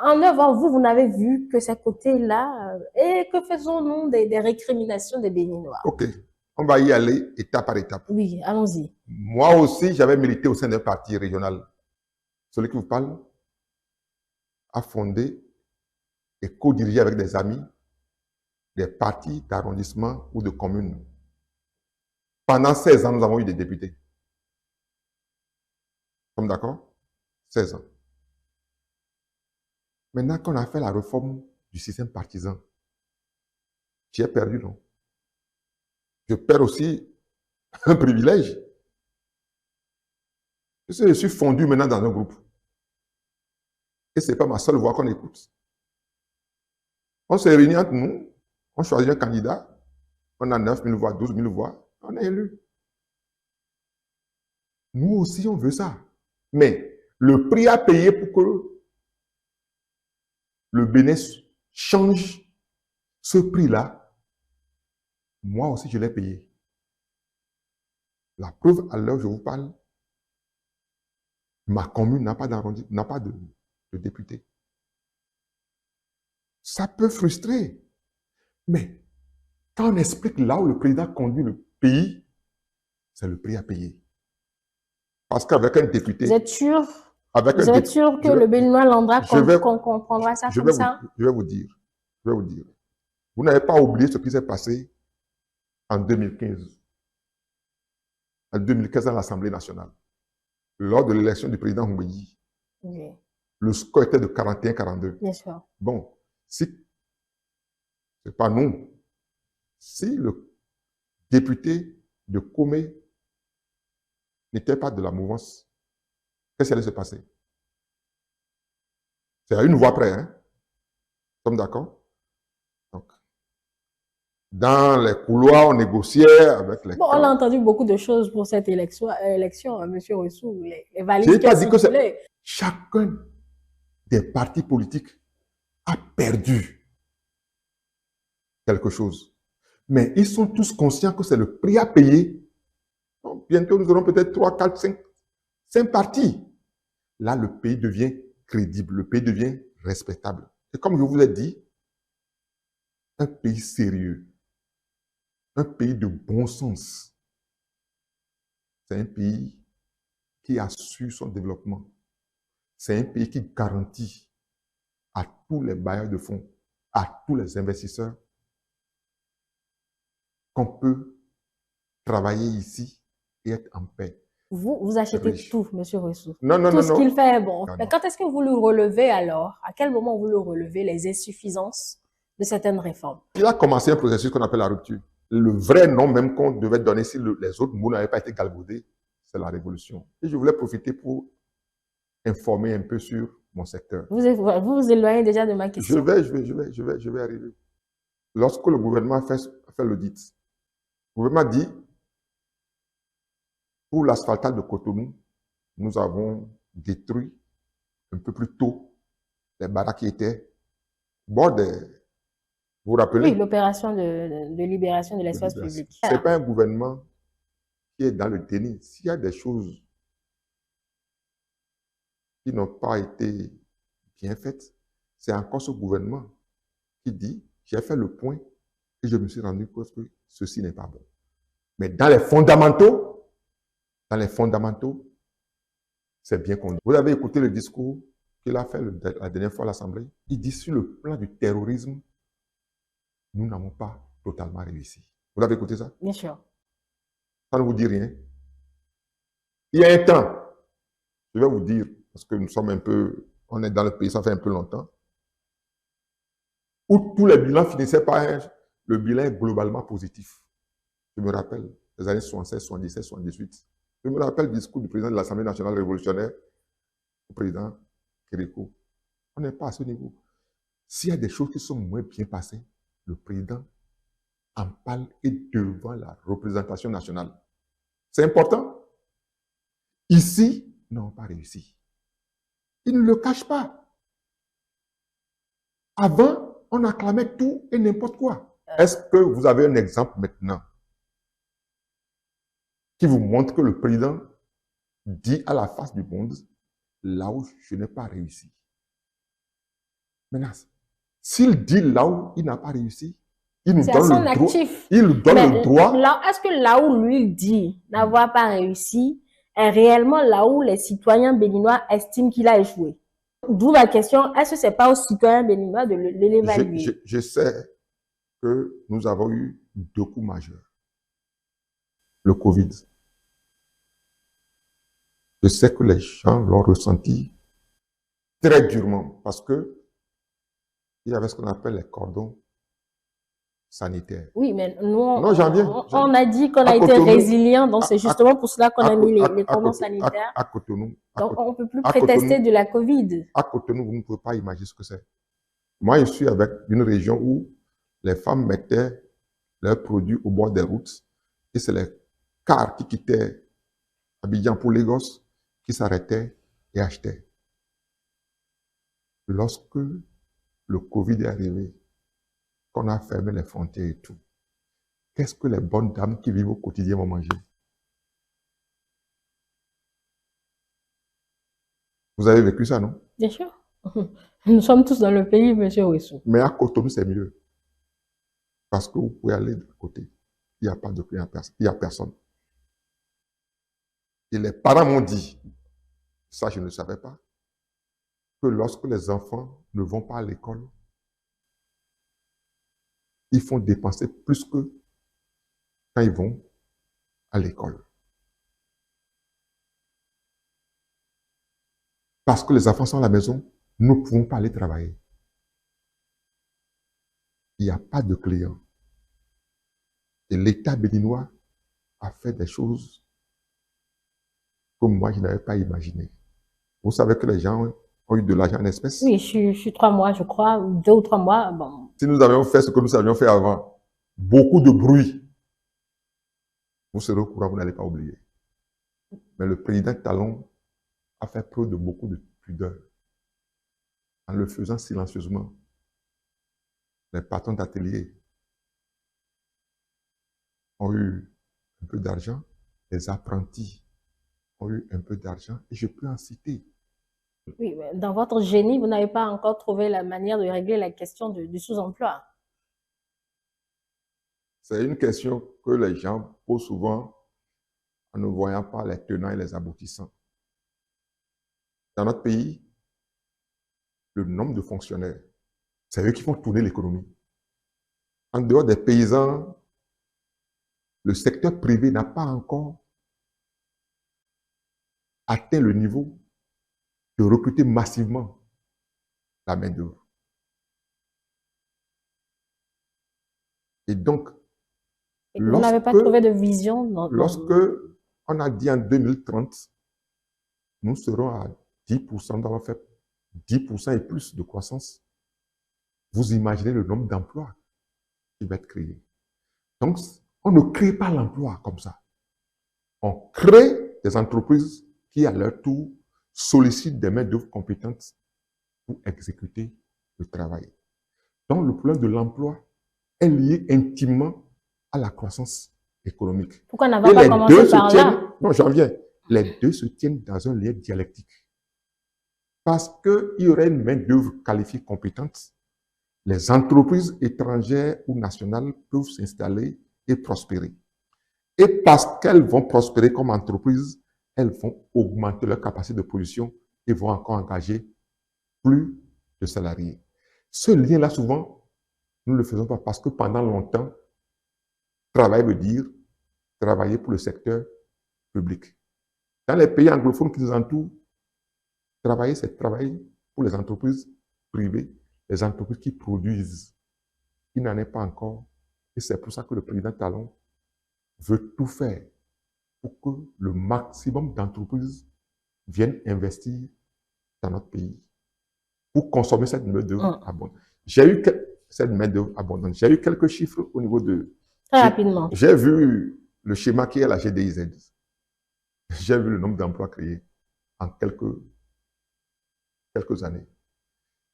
en 9 ans, vous n'avez vu que ces côtés-là, et que faisons-nous des récriminations des Béninois? Ok, on va y aller étape par étape. Oui, allons-y. Moi aussi, j'avais milité au sein d'un parti régional. Celui qui vous parle a fondé et co-dirigé avec des amis des partis d'arrondissement ou de communes. Pendant 16 ans, nous avons eu des députés. Comme d'accord? 16 ans. Maintenant qu'on a fait la réforme du système partisan, j'ai perdu, non? Je perds aussi un privilège. Je suis fondu maintenant dans un groupe. Et ce n'est pas ma seule voix qu'on écoute. On s'est réunis entre nous, on choisit un candidat, on a 9 000 voix, 12 000 voix, on est élu. Nous aussi, on veut ça. Mais le prix à payer pour que le Bénin change ce prix-là, moi aussi, je l'ai payé. La preuve, à l'heure où je vous parle, ma commune n'a pas de député. Ça peut frustrer. Mais quand on explique là où le président conduit le pays, c'est le prix à payer. Parce qu'avec un député... Vous êtes sûr? Vous êtes sûr que le Béninois Landra comprendra ça comme ça? Je vais vous dire. Vous n'avez pas oublié ce qui s'est passé en 2015. En 2015 à l'Assemblée nationale. Lors de l'élection du président Mbouyi. Oui. Le score était de 41-42. Bien sûr. Bon, si c'est pas nous, si le député de Comé n'était pas de la mouvance, qu'est-ce qui allait se passer? C'est à une voix près, hein? Nous sommes d'accord? Donc, dans les couloirs, on négociait avec les... Bon, on a entendu beaucoup de choses pour cette élection, M. Ressou. Les valises j'ai pas dit que c'est... Chacun des partis politiques a perdu quelque chose. Mais ils sont tous conscients que c'est le prix à payer. Donc, bientôt, nous aurons peut-être 3, 4, 5 partis. Là, le pays devient crédible, le pays devient respectable. Et comme je vous l'ai dit, un pays sérieux, un pays de bon sens, c'est un pays qui assure son développement. C'est un pays qui garantit à tous les bailleurs de fonds, à tous les investisseurs, qu'on peut travailler ici et être en paix. Vous achetez tout, M. Ressou. Non. Tout ce qu'il fait, bon. Mais quand est-ce que vous le relevez alors? À quel moment vous le relevez, les insuffisances de certaines réformes? Il a commencé un processus qu'on appelle la rupture. Le vrai nom même qu'on devait donner si les autres mots n'avaient pas été galvaudés, c'est la révolution. Et je voulais profiter pour informer un peu sur mon secteur. Vous vous éloignez déjà de ma question. Je vais arriver. Lorsque le gouvernement a fait l'audit, le gouvernement dit, pour l'asphaltage de Cotonou, nous avons détruit un peu plus tôt les baraques qui étaient au bord des... Vous vous rappelez? Oui, l'opération de libération de l'espace public. Ce n'est pas un gouvernement qui est dans le déni. S'il y a des choses qui n'ont pas été bien faites, c'est encore ce gouvernement qui dit, j'ai fait le point et je me suis rendu compte que ceci n'est pas bon. Mais dans les fondamentaux, c'est bien conduit. Vous avez écouté le discours qu'il a fait la dernière fois à l'Assemblée. Il dit sur le plan du terrorisme, nous n'avons pas totalement réussi. Vous l'avez écouté ça? Bien sûr. Ça ne vous dit rien? Il y a un temps, je vais vous dire, parce que nous sommes un peu, on est dans le pays, ça fait un peu longtemps, où tous les bilans finissaient par le bilan est globalement positif. Je me rappelle les années 76, 77, 78. Je me rappelle le discours du président de l'Assemblée nationale révolutionnaire, le président Kérékou. On n'est pas à ce niveau. S'il y a des choses qui sont moins bien passées, le président en parle et devant la représentation nationale. C'est important. Ici, ils n'ont pas réussi. Ils ne le cachent pas. Avant, on acclamait tout et n'importe quoi. Est-ce que vous avez un exemple maintenant qui vous montre que le président dit à la face du monde, là où je n'ai pas réussi? Maintenant, s'il dit là où il n'a pas réussi, il nous donne le droit. Il nous donne le droit. Est-ce que là où lui dit n'avoir pas réussi est réellement là où les citoyens béninois estiment qu'il a échoué? D'où ma question, est-ce que ce n'est pas aux citoyens béninois de l'évaluer? Je sais que nous avons eu deux coups majeurs. Le Covid. Je sais que les gens l'ont ressenti très durement parce que il y avait ce qu'on appelle les cordons sanitaires. Oui, mais nous, on a dit qu'on a été résilient, donc c'est justement pour cela qu'on a mis les cordons sanitaires. À Cotonou. Donc, on ne peut plus prétester de la Covid. À Cotonou, vous ne pouvez pas imaginer ce que c'est. Moi, je suis avec une région où les femmes mettaient leurs produits au bord des routes et c'est les cars qui quittaient Abidjan pour Lagos qui s'arrêtaient et achetaient. Lorsque le Covid est arrivé, qu'on a fermé les frontières et tout, qu'est-ce que les bonnes dames qui vivent au quotidien vont manger? Vous avez vécu ça, non? Bien sûr. Nous sommes tous dans le pays, monsieur Ouessou. Mais à Cotonou, c'est mieux. Parce que vous pouvez aller de côté. Il n'y a pas de client, il n'y a personne. Et les parents m'ont dit, ça je ne savais pas, que lorsque les enfants ne vont pas à l'école, ils font dépenser plus que quand ils vont à l'école. Parce que les enfants sont à la maison, nous ne pouvons pas aller travailler. Il n'y a pas de clients. Et l'État béninois a fait des choses que moi, je n'avais pas imaginé. Vous savez que les gens ont eu de l'argent en espèces? Oui, je suis 3 mois, je crois, 2 ou 3 mois. Bon. Si nous avions fait ce que nous avions fait avant, beaucoup de bruit, vous serez au courant, vous n'allez pas oublier. Mais le président Talon a fait preuve de beaucoup de pudeur en le faisant silencieusement. Les patrons d'atelier ont eu un peu d'argent, les apprentis ont eu un peu d'argent, et je peux en citer. Oui, dans votre génie, vous n'avez pas encore trouvé la manière de régler la question du sous-emploi. C'est une question que les gens posent souvent en ne voyant pas les tenants et les aboutissants. Dans notre pays, le nombre de fonctionnaires, c'est eux qui font tourner l'économie. En dehors des paysans, le secteur privé n'a pas encore atteint le niveau de recruter massivement la main-d'œuvre. Et donc, vous n'avez pas trouvé de vision lorsque on a dit en 2030, nous serons à 10%, nous avons fait 10% et plus de croissance. Vous imaginez le nombre d'emplois qui va être créé. Donc, on ne crée pas l'emploi comme ça. On crée des entreprises qui, à leur tour, sollicitent des main-d'œuvre compétentes pour exécuter le travail. Donc, le problème de l'emploi est lié intimement à la croissance économique. Pourquoi n'avoir pas commencé par là? Non, j'en viens. Les deux se tiennent dans un lien dialectique. Parce qu'il y aurait une main-d'œuvre qualifiée compétente, les entreprises étrangères ou nationales peuvent s'installer et prospérer. Et parce qu'elles vont prospérer comme entreprises, elles vont augmenter leur capacité de production et vont encore engager plus de salariés. Ce lien-là, souvent, nous ne le faisons pas parce que pendant longtemps, travail veut dire travailler pour le secteur public. Dans les pays anglophones qui nous entourent, travailler, c'est travailler pour les entreprises privées, les entreprises qui produisent. Il n'en est pas encore. Et c'est pour ça que le président Talon veut tout faire pour que le maximum d'entreprises viennent investir dans notre pays pour consommer cette main-d'œuvre abondante. J'ai eu cette main-d'œuvre abondante. J'ai eu quelques chiffres au niveau de... Très rapidement. J'ai vu le schéma qui est la GDIZ. J'ai vu le nombre d'emplois créés en quelques années.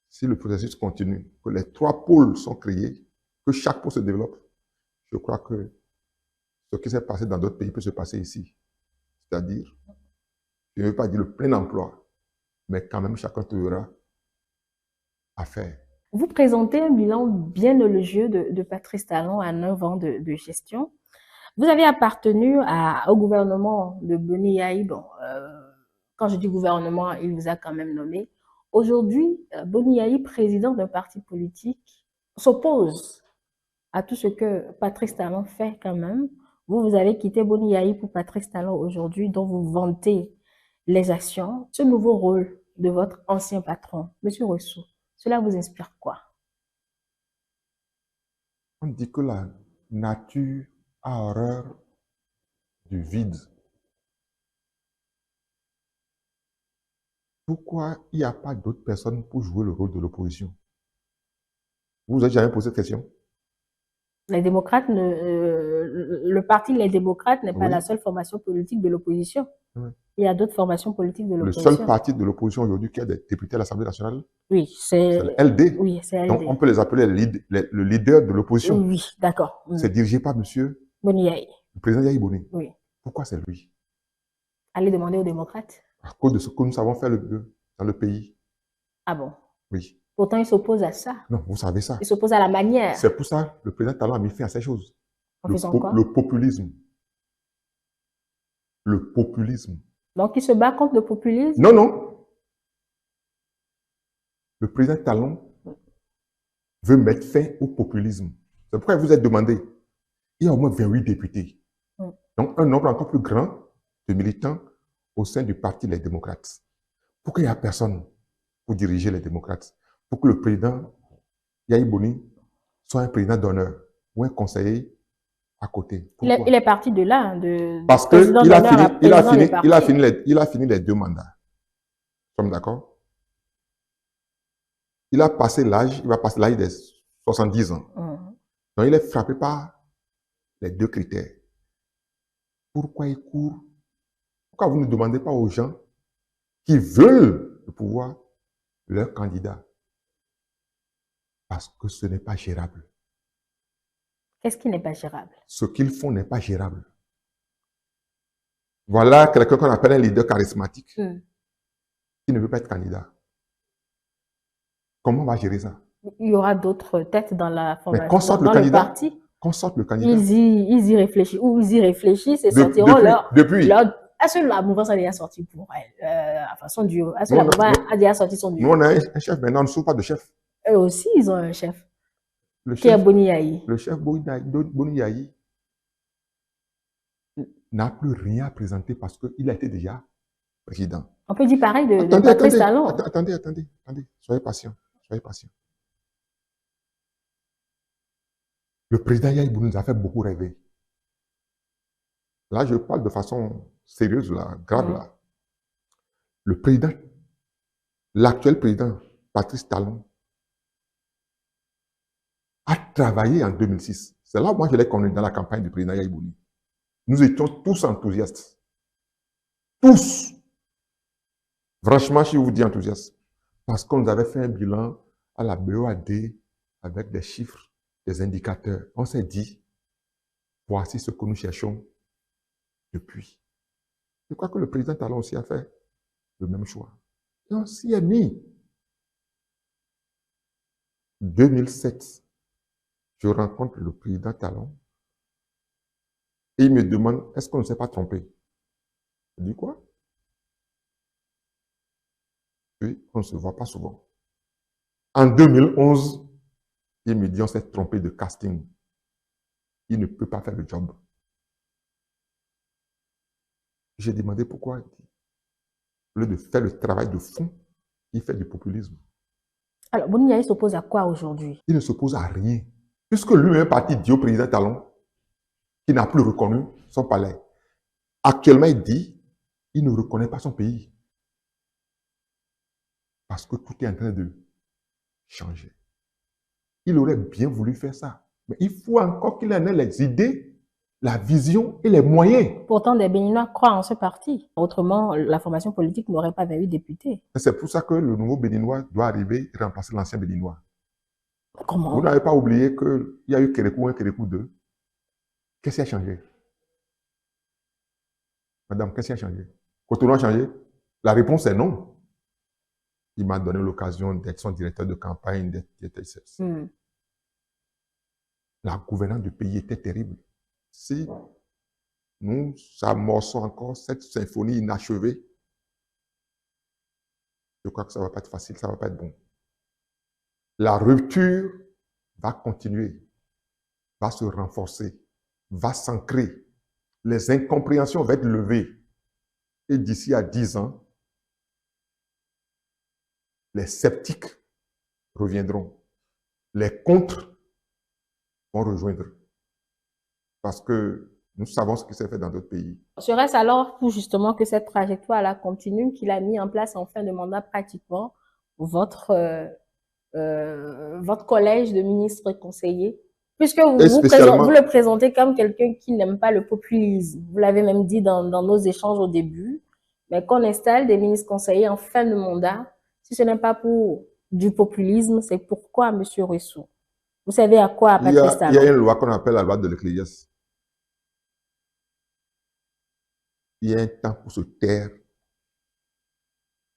Si le processus continue, que les 3 pôles sont créés, que chaque pôle se développe, je crois que ce qui s'est passé dans d'autres pays peut se passer ici. C'est-à-dire, je ne veux pas dire le plein emploi, mais quand même chacun trouvera à faire. Vous présentez un bilan bien élogieux de Patrice Talon à 9 ans de gestion. Vous avez appartenu au gouvernement de Boni Yayi. Bon, quand je dis gouvernement, il vous a quand même nommé. Aujourd'hui, Boni Yayi, président d'un parti politique, s'oppose à tout ce que Patrice Talon fait quand même. Vous avez quitté Boni Yayi pour Patrice Talon aujourd'hui, dont vous vantez les actions. Ce nouveau rôle de votre ancien patron, M. Rousseau, cela vous inspire quoi? On dit que la nature a horreur du vide. Pourquoi il n'y a pas d'autres personnes pour jouer le rôle de l'opposition? Vous vous avez jamais posé cette question? Les démocrates, le parti Les Démocrates n'est pas la seule formation politique de l'opposition. Oui. Il y a d'autres formations politiques de Le l'opposition. seul parti de l'opposition aujourd'hui qui a des députés à l'Assemblée nationale, oui, c'est le LD. Oui, c'est LD. Donc on peut les appeler le leader de l'opposition. Oui, d'accord. C'est dirigé par monsieur Boni Yayi. Le président Yayi Boni. Oui. Pourquoi c'est lui? Allez demander aux démocrates. À cause de ce que nous savons faire dans le pays. Ah bon? Oui. Pourtant, il s'oppose à ça. Non, vous savez ça. Il s'oppose à la manière. C'est pour ça que le président Talon a mis fin à ces choses. En faisant quoi? Le populisme. Le populisme. Donc, il se bat contre le populisme? Non, non. Le président Talon veut mettre fin au populisme. C'est pourquoi il vous a demandé. Il y a au moins 28 députés. Donc, un nombre encore plus grand de militants au sein du parti Les Démocrates. Pourquoi il n'y a personne pour diriger les démocrates? Pour que le président Yayi Boni soit un président d'honneur ou un conseiller à côté. Il est parti de là, parce qu'il a fini les 2 mandats. Nous sommes d'accord? Il a passé l'âge, il va passer l'âge des 70 ans. Donc il est frappé par les 2 critères. Pourquoi il court? Pourquoi vous ne demandez pas aux gens qui veulent le pouvoir leur candidat? Parce que ce n'est pas gérable. Qu'est-ce qui n'est pas gérable? Ce qu'ils font n'est pas gérable. Voilà quelqu'un qu'on appelle un leader charismatique qui ne veut pas être candidat. Comment on va gérer ça? Il y aura d'autres têtes dans la formation. Mais qu'on sorte le candidat. Qu'on sorte le candidat. Ils y réfléchissent. Ou ils y réfléchissent et sortiront la mouvance a déjà sorti pour elle. Enfin, son duo. La mouvance a déjà sorti son duo. Nous, on a un chef, maintenant, on ne souffre pas de chef. Eux aussi, ils ont un chef. Qui est Boni Yayi. Le chef Boni Yayi n'a plus rien à présenter parce qu'il a été déjà président. On peut dire pareil de Patrice Talon. Attendez. Soyez patient. Le président Yayi Boni nous a fait beaucoup rêver. Là, je parle de façon sérieuse, là, grave, là. L'actuel président, Patrice Talon, a travaillé en 2006. C'est là où moi je l'ai connu dans la campagne du président Yayi Boni. Nous étions tous enthousiastes. Tous. Franchement, je vous dis enthousiastes. Parce qu'on nous avait fait un bilan à la BOAD avec des chiffres, des indicateurs. On s'est dit, voici ce que nous cherchons depuis. Je crois que le président Talon aussi a fait le même choix. Et on s'y est mis. 2007. Je rencontre le président Talon et il me demande, est-ce qu'on ne s'est pas trompé? Je dis quoi? Oui, on ne se voit pas souvent. En 2011, il me dit, on s'est trompé de casting. Il ne peut pas faire le job. J'ai demandé pourquoi. Au lieu de faire le travail de fond, il fait du populisme. Alors, Boni Yayi s'oppose à quoi aujourd'hui? Il ne s'oppose à rien. Puisque lui-même parti dit au président Talon qu'il n'a plus reconnu son palais. Actuellement, il dit qu'il ne reconnaît pas son pays. Parce que tout est en train de changer. Il aurait bien voulu faire ça. Mais il faut encore qu'il en ait les idées, la vision et les moyens. Pourtant, des Béninois croient en ce parti. Autrement, la formation politique n'aurait pas 28 députés. C'est pour ça que le nouveau Béninois doit arriver et remplacer l'ancien Béninois. Comment? Vous n'avez pas oublié qu'il y a eu Kérékou 1, Kérékou 2. Qu'est-ce qui a changé? Madame, qu'est-ce qui a changé? Cotonou a changé? La réponse est non. Il m'a donné l'occasion d'être son directeur de campagne, La gouvernance du pays était terrible. Si nous amorçons encore cette symphonie inachevée, je crois que ça ne va pas être facile, ça ne va pas être bon. La rupture va continuer, va se renforcer, va s'ancrer. Les incompréhensions vont être levées. Et d'ici à 10 ans, les sceptiques reviendront. Les contre vont rejoindre. Parce que nous savons ce qui s'est fait dans d'autres pays. Serait-ce alors pour justement que cette trajectoire-là continue qu'il a mis en place en fin de mandat pratiquement votre collège de ministres conseillers? Puisque vous le présentez comme quelqu'un qui n'aime pas le populisme. Vous l'avez même dit dans nos échanges au début. Mais qu'on installe des ministres conseillers en fin de mandat, si ce n'est pas pour du populisme, c'est pourquoi, M. Russo? Vous savez à quoi Patrice Talon? Il y a une loi qu'on appelle la loi de l'Ecclésiaste. Il y a un temps pour se taire,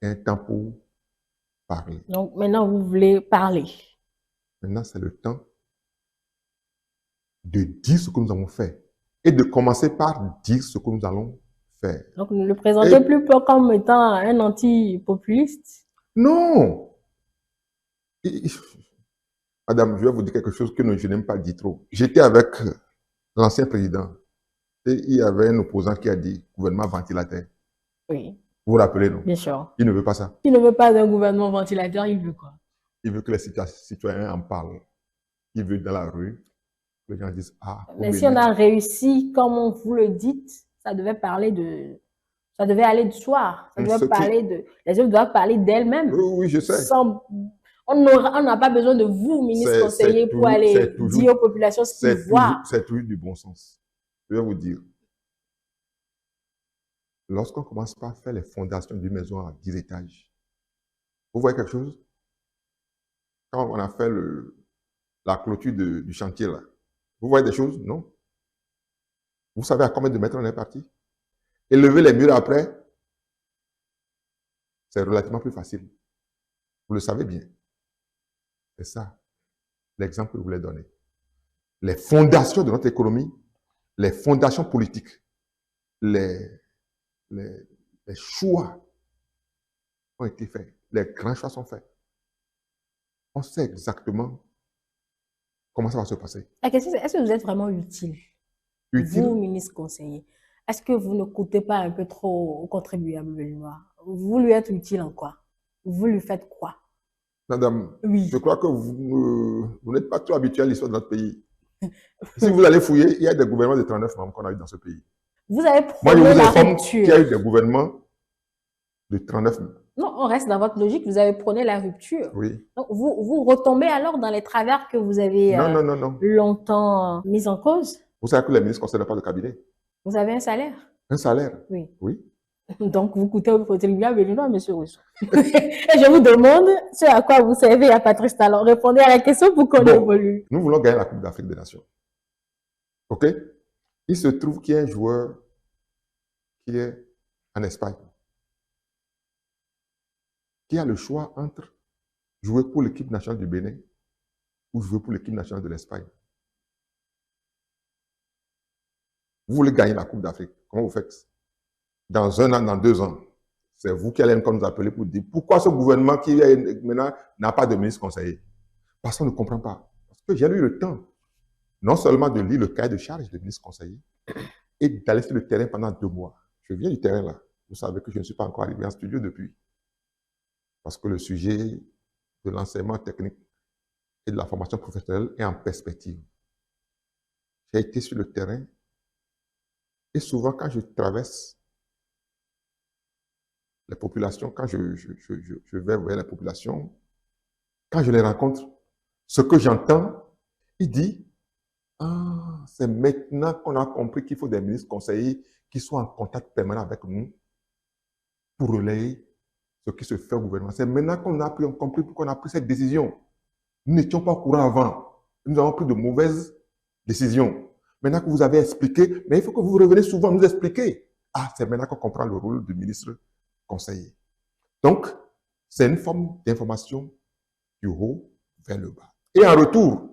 un temps pour parler. Donc maintenant, vous voulez parler. Maintenant, c'est le temps de dire ce que nous avons fait et de commencer par dire ce que nous allons faire. Donc ne le présentez plus comme étant un anti-populiste? Non! Madame, je vais vous dire quelque chose que je n'aime pas dire trop. J'étais avec l'ancien président et il y avait un opposant qui a dit gouvernement ventilateur. Oui. Vous vous rappelez, non? Bien sûr. Il ne veut pas ça. Il ne veut pas d'un gouvernement ventilateur, il veut quoi? Il veut que les citoyens en parlent. Il veut dans la rue, que les gens disent « Ah, mais si on a réussi, comme vous le dites, ça devait parler de... Ça devait aller du soir. Ça devait parler de... Les autres doivent parler d'elles-mêmes. Oui, je sais. On n'a pas besoin de vous, ministre conseiller, pour aller dire aux populations ce qu'ils voient. C'est toujours du bon sens. Je vais vous dire. Lorsqu'on commence par faire les fondations d'une maison à 10 étages, vous voyez quelque chose? Quand on a fait la clôture du chantier, là, vous voyez des choses? Non. Vous savez à combien de mètres on est parti? Et lever les murs après, c'est relativement plus facile. Vous le savez bien. C'est ça l'exemple que je voulais donner. Les fondations de notre économie, les fondations politiques, les choix ont été faits. Les grands choix sont faits. On sait exactement comment ça va se passer. La question, c'est est-ce que vous êtes vraiment utile? Vous, ministre conseiller, est-ce que vous ne coûtez pas un peu trop au contribuable béninois? Vous lui êtes utile en quoi? Vous lui faites quoi? Madame, oui. Je crois que vous n'êtes pas trop habitué à l'histoire de notre pays. Si vous allez fouiller, il y a des gouvernements de 39 membres qu'on a eu dans ce pays. Vous avez prôné la rupture. Qu'il y a eu des gouvernements de 39 membres. Non, on reste dans votre logique, vous avez prôné la rupture. Oui. Donc, vous retombez alors dans les travers que vous avez longtemps mis en cause. Vous savez que les ministres ne concernent pas de cabinet. Vous avez un salaire? Un salaire? Oui. Oui. Donc, vous coûtez au contribuable béninois, M. Russo. Et je vous demande ce à quoi vous servez à Patrice Talon. Répondez à la question pour qu'on évolue. Nous voulons gagner la Coupe d'Afrique des Nations. OK? Il se trouve qu'il y a un joueur qui est en Espagne, qui a le choix entre jouer pour l'équipe nationale du Bénin ou jouer pour l'équipe nationale de l'Espagne. Vous voulez gagner la Coupe d'Afrique. Comment vous faites? Dans 1 an, dans 2 ans, c'est vous qui allez encore nous appeler pour dire pourquoi ce gouvernement qui est maintenant n'a pas de ministre conseiller. Parce qu'on ne comprend pas. Parce que j'ai eu le temps, non seulement de lire le cahier de charge du ministre conseiller, et d'aller sur le terrain pendant 2 mois. Je viens du terrain là. Vous savez que je ne suis pas encore arrivé en studio depuis. Parce que le sujet de l'enseignement technique et de la formation professionnelle est en perspective. J'ai été sur le terrain et souvent quand je traverse les populations, quand je vais vers les populations, quand je les rencontre, ce que j'entends, il dit, ah, c'est maintenant qu'on a compris qu'il faut des ministres conseillers qui soient en contact permanent avec nous pour relayer ce qui se fait au gouvernement. C'est maintenant qu'on a compris pourquoi on a pris cette décision. Nous n'étions pas au courant avant. Nous avons pris de mauvaises décisions. Maintenant que vous avez expliqué, mais il faut que vous reveniez souvent nous expliquer. Ah, c'est maintenant qu'on comprend le rôle du ministre conseiller. Donc, c'est une forme d'information du haut vers le bas. Et en retour,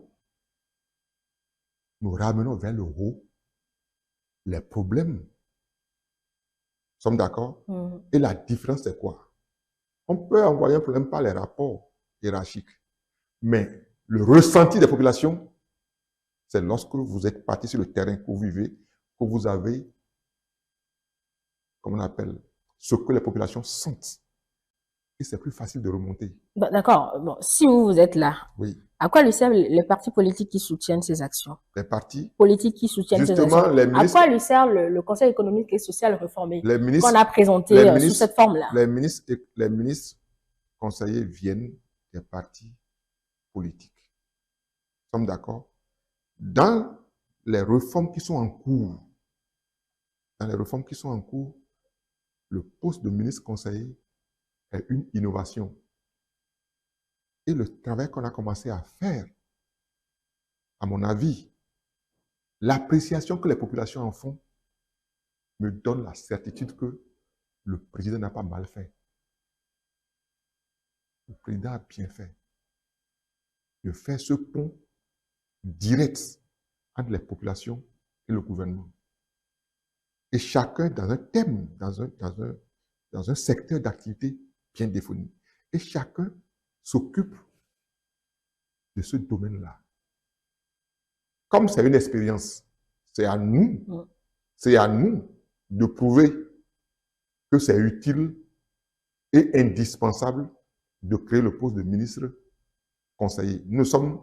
nous ramenons vers le haut les problèmes. Nous sommes d'accord? Et la différence, c'est quoi? On peut envoyer un problème par les rapports hiérarchiques. Mais le ressenti des populations, c'est lorsque vous êtes parti sur le terrain, que vous vivez, que vous avez, comment on appelle, ce que les populations sentent. Et c'est plus facile de remonter. Bon, d'accord. Bon, si vous êtes là, oui. À quoi lui servent les partis politiques qui soutiennent ces actions? Les partis politiques qui soutiennent ces actions. les ministres, à quoi lui sert le Conseil économique et social réformé qu'on a présenté sous cette forme-là? Les ministres conseillers viennent des partis politiques. Nous sommes d'accord? Dans les réformes qui sont en cours, le poste de ministre conseiller est une innovation. Et le travail qu'on a commencé à faire, à mon avis, l'appréciation que les populations en font me donne la certitude que le président n'a pas mal fait. Le président a bien fait de faire ce pont direct entre les populations et le gouvernement. Et chacun dans un thème, dans un secteur d'activité bien défini. Et chacun s'occupe de ce domaine-là. Comme c'est une expérience, c'est à nous de prouver que c'est utile et indispensable de créer le poste de ministre conseiller. Nous ne sommes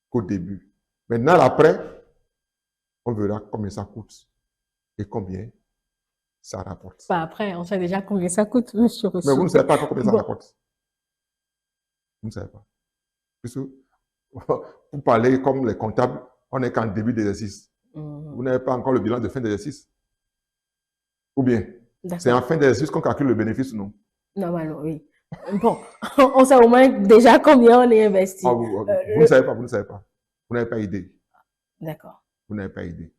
qu'au début. Maintenant, après, on verra combien ça coûte et combien ça rapporte. Pas après, on sait déjà combien ça coûte, monsieur Rousseau. Mais vous ne savez pas combien ça rapporte. Vous ne savez pas. Puisque, pour parler comme les comptables, on n'est qu'en début d'exercice. Vous n'avez pas encore le bilan de fin d'exercice. Ou bien, c'est en fin d'exercice qu'on calcule le bénéfice, non? Normalement, oui. Bon, on sait au moins déjà combien on est investi. Ah, vous ne savez pas, vous ne savez pas. Vous n'avez pas idée. D'accord. Vous n'avez pas idée.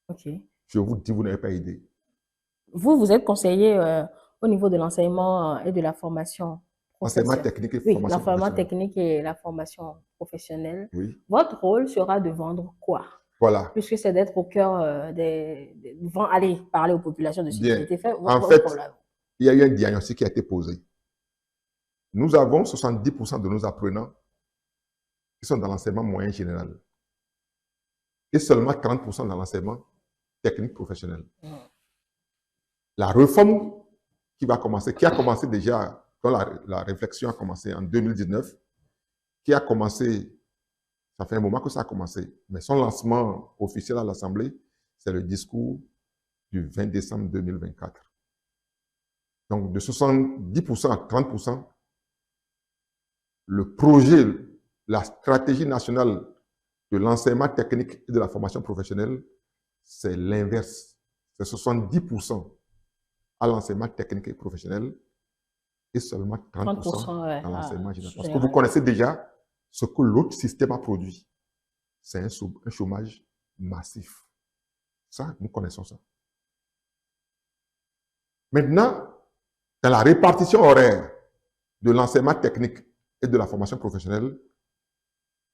Ok. Je vous dis, vous n'avez pas idée. Vous êtes conseiller au niveau de l'enseignement et de la formation professionnelle. Enseignement technique et formation professionnelle. L'enseignement technique et la formation professionnelle. Oui. Votre rôle sera de vendre quoi? Voilà. Puisque c'est d'être au cœur aller parler aux populations de ce qui a été fait. En fait, il y a eu un diagnostic qui a été posé. Nous avons 70% de nos apprenants qui sont dans l'enseignement moyen général et seulement 30% dans l'enseignement technique professionnel. La réforme qui a commencé déjà, quand la réflexion a commencé en 2019, qui a commencé, ça fait un moment que ça a commencé, mais son lancement officiel à l'Assemblée, c'est le discours du 20 décembre 2024. Donc, de 70% à 30%, le projet, la stratégie nationale de l'enseignement technique et de la formation professionnelle, c'est l'inverse. C'est 70% à l'enseignement technique et professionnel et seulement 30% dans l'enseignement général. Parce que vous connaissez déjà ce que l'autre système a produit. C'est un chômage massif. Ça, nous connaissons ça. Maintenant, dans la répartition horaire de l'enseignement technique et de la formation professionnelle,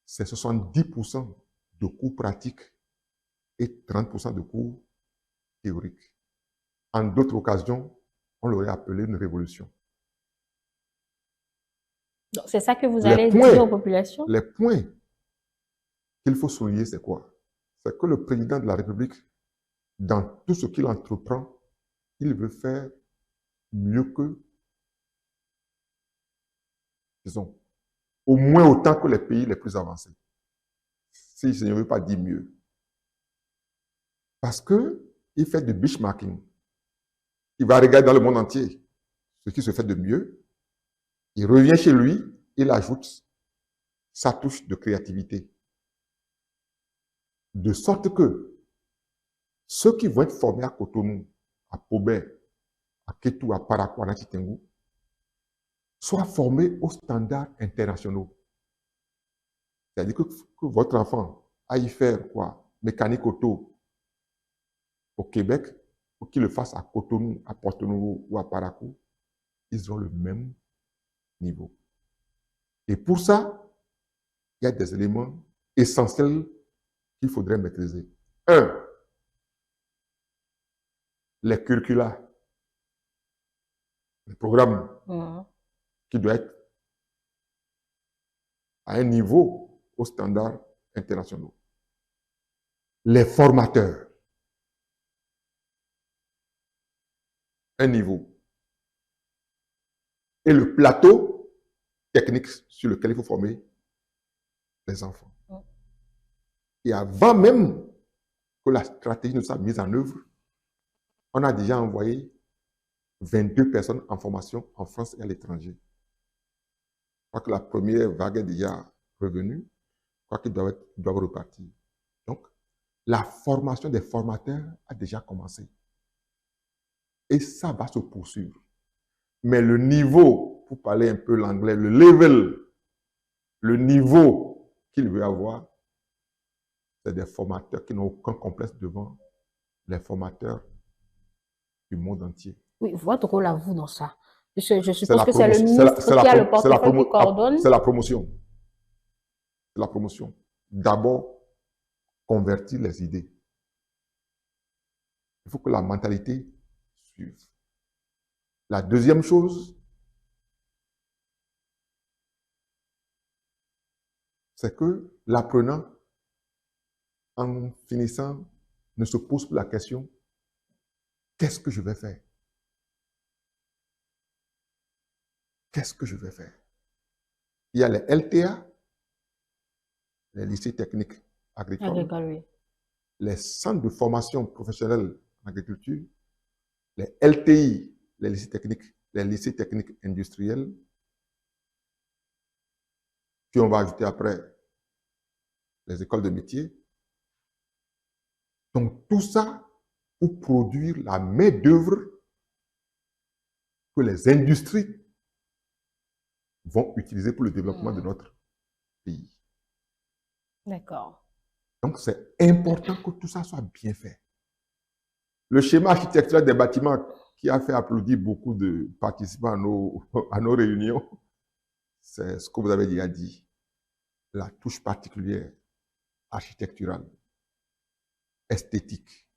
c'est 70% de cours pratiques et 30% de cours théoriques. En d'autres occasions, on l'aurait appelé une révolution. C'est ça que vous allez dire aux populations? Les points qu'il faut souligner, c'est quoi? C'est que le président de la République, dans tout ce qu'il entreprend, il veut faire mieux que, disons, au moins autant que les pays les plus avancés. Si je ne veux pas dire mieux. Parce qu'il fait du benchmarking. Il va regarder dans le monde entier ce qui se fait de mieux. Il revient chez lui, il ajoute sa touche de créativité. De sorte que ceux qui vont être formés à Cotonou, à Pobet, à Ketou, à Parakou, à Natitengu, soient formés aux standards internationaux. C'est-à-dire que votre enfant aille faire quoi? Mécanique auto au Québec, ou qu'il le fasse à Cotonou, à Porto-Novo ou à Parakou, ils ont le même niveau. Et pour ça, il y a des éléments essentiels qu'il faudrait maîtriser. Un, les curricula, les programmes qui doivent être à un niveau aux standards internationaux. Les formateurs, un niveau. Et le plateau technique sur lequel il faut former les enfants. Et avant même que la stratégie ne soit mise en œuvre, on a déjà envoyé 22 personnes en formation en France et à l'étranger. Je crois que la première vague est déjà revenue. Je crois qu'ils doivent repartir. Donc, la formation des formateurs a déjà commencé. Et ça va se poursuivre. Mais le niveau, pour parler un peu l'anglais, le level, le niveau qu'il veut avoir, c'est des formateurs qui n'ont aucun complexe devant les formateurs du monde entier. Oui, votre rôle à vous dans ça. Je suppose que c'est le ministre qui a le portefeuille qui coordonne. C'est la promotion. C'est la promotion. D'abord, convertir les idées. Il faut que la mentalité suive. La deuxième chose, c'est que l'apprenant, en finissant, ne se pose plus la question, qu'est-ce que je vais faire? Qu'est-ce que je vais faire? Il y a les LTA, les lycées techniques agricoles, Oui. les centres de formation professionnelle en agriculture, les LTI, les lycées techniques industriels, puis on va ajouter après les écoles de métier. Donc tout ça pour produire la main-d'œuvre que les industries vont utiliser pour le développement de notre pays. D'accord. Donc c'est important que tout ça soit bien fait. Le schéma architectural des bâtiments qui a fait applaudir beaucoup de participants à nos réunions, c'est ce que vous avez déjà dit. La touche particulière, architecturale, esthétique.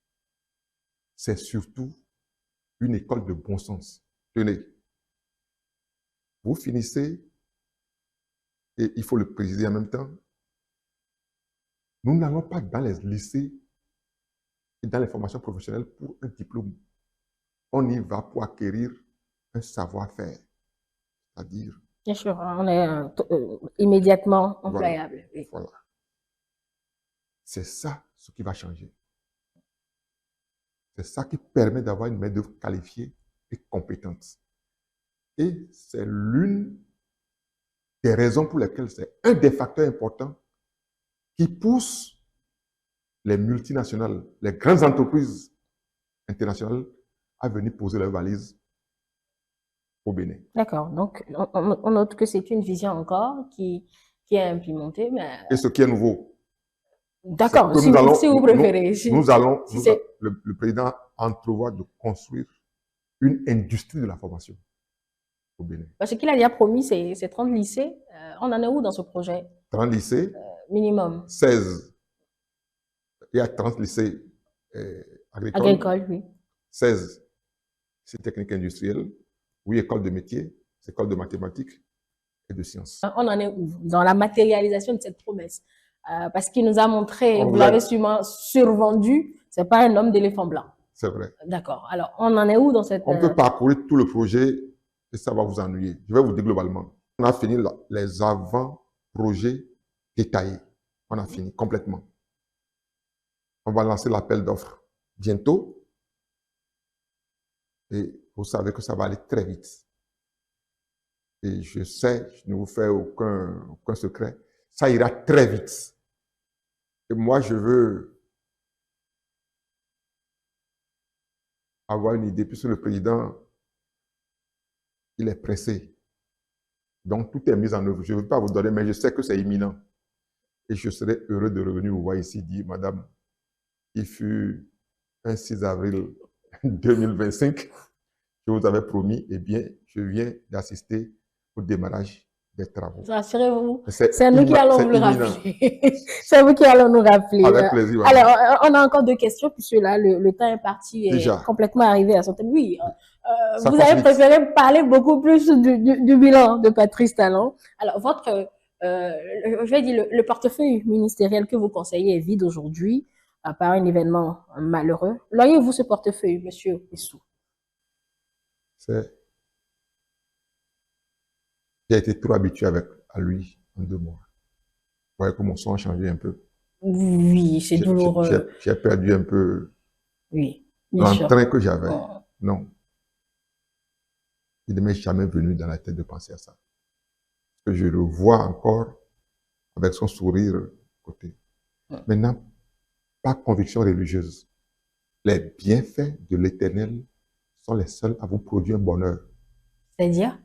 C'est surtout une école de bon sens. Tenez, vous finissez, et il faut le préciser en même temps, nous n'allons pas dans les lycées et dans les formations professionnelles pour un diplôme. On y va pour acquérir un savoir-faire. C'est-à-dire... Bien sûr, on est immédiatement employable. Voilà. Oui. Voilà. C'est ça ce qui va changer. C'est ça qui permet d'avoir une main-d'œuvre qualifiée et compétente. Et c'est l'une des raisons pour lesquelles c'est un des facteurs importants qui pousse les multinationales, les grandes entreprises internationales à venir poser leurs valises au Bénin. D'accord. Donc, on note que c'est une vision encore qui est implémentée. Mais... Et ce qui est nouveau. D'accord, si vous préférez. Le président entrevoit de construire une industrie de la formation au Bénin. Parce qu'il a déjà promis, c'est 30 lycées. On en est où dans ce projet? 30 lycées. Minimum. 16. Il y a 30 lycées agricoles. Agricoles, oui. 16 lycées techniques industriels. 8 écoles de métiers, écoles de mathématiques et de sciences. On en est où dans la matérialisation de cette promesse? Parce qu'il nous a montré, vous l'avez sûrement survendu, c'est pas un homme d'éléphant blanc. c'est vrai. D'accord. Alors, on en est où dans cette... On peut parcourir tout le projet et ça va vous ennuyer. Je vais vous dire globalement. On a fini les avant-projets détaillés. On a fini complètement. On va lancer l'appel d'offres bientôt. Et vous savez que ça va aller très vite. Et je sais, je ne vous fais aucun secret, ça ira très vite. Et moi, je veux avoir une idée, puisque le président, il est pressé. Donc, tout est mis en œuvre. Je ne veux pas vous donner, mais je sais que c'est imminent. Et je serai heureux de revenir vous voir ici, dire, Madame, il fut un 6 avril 2025, je vous avais promis, eh bien, je viens d'assister au démarrage des travaux. Rassurez-vous, c'est nous qui allons vous le rappeler. C'est vous qui allons nous rappeler. Avec plaisir. Alors, on a encore deux questions, puisque là, le temps est parti et complètement arrivé à son terme. Oui, vous avez préféré parler beaucoup plus du bilan de Patrice Talon. Alors, je vais dire, le portefeuille ministériel que vous conseillez est vide aujourd'hui par un événement malheureux. L'auriez-vous ce portefeuille, monsieur Issou? J'ai été trop habitué à lui en 2 mois. Vous voyez que mon son a changé un peu. Oui, c'est douloureux. J'ai perdu un peu l'entrain que j'avais. Non. Il ne m'est jamais venu dans la tête de penser à ça. Parce que je le vois encore avec son sourire côté. Maintenant, pas conviction religieuse. Les bienfaits de l'Éternel sont les seuls à vous produire un bonheur. C'est-à-dire?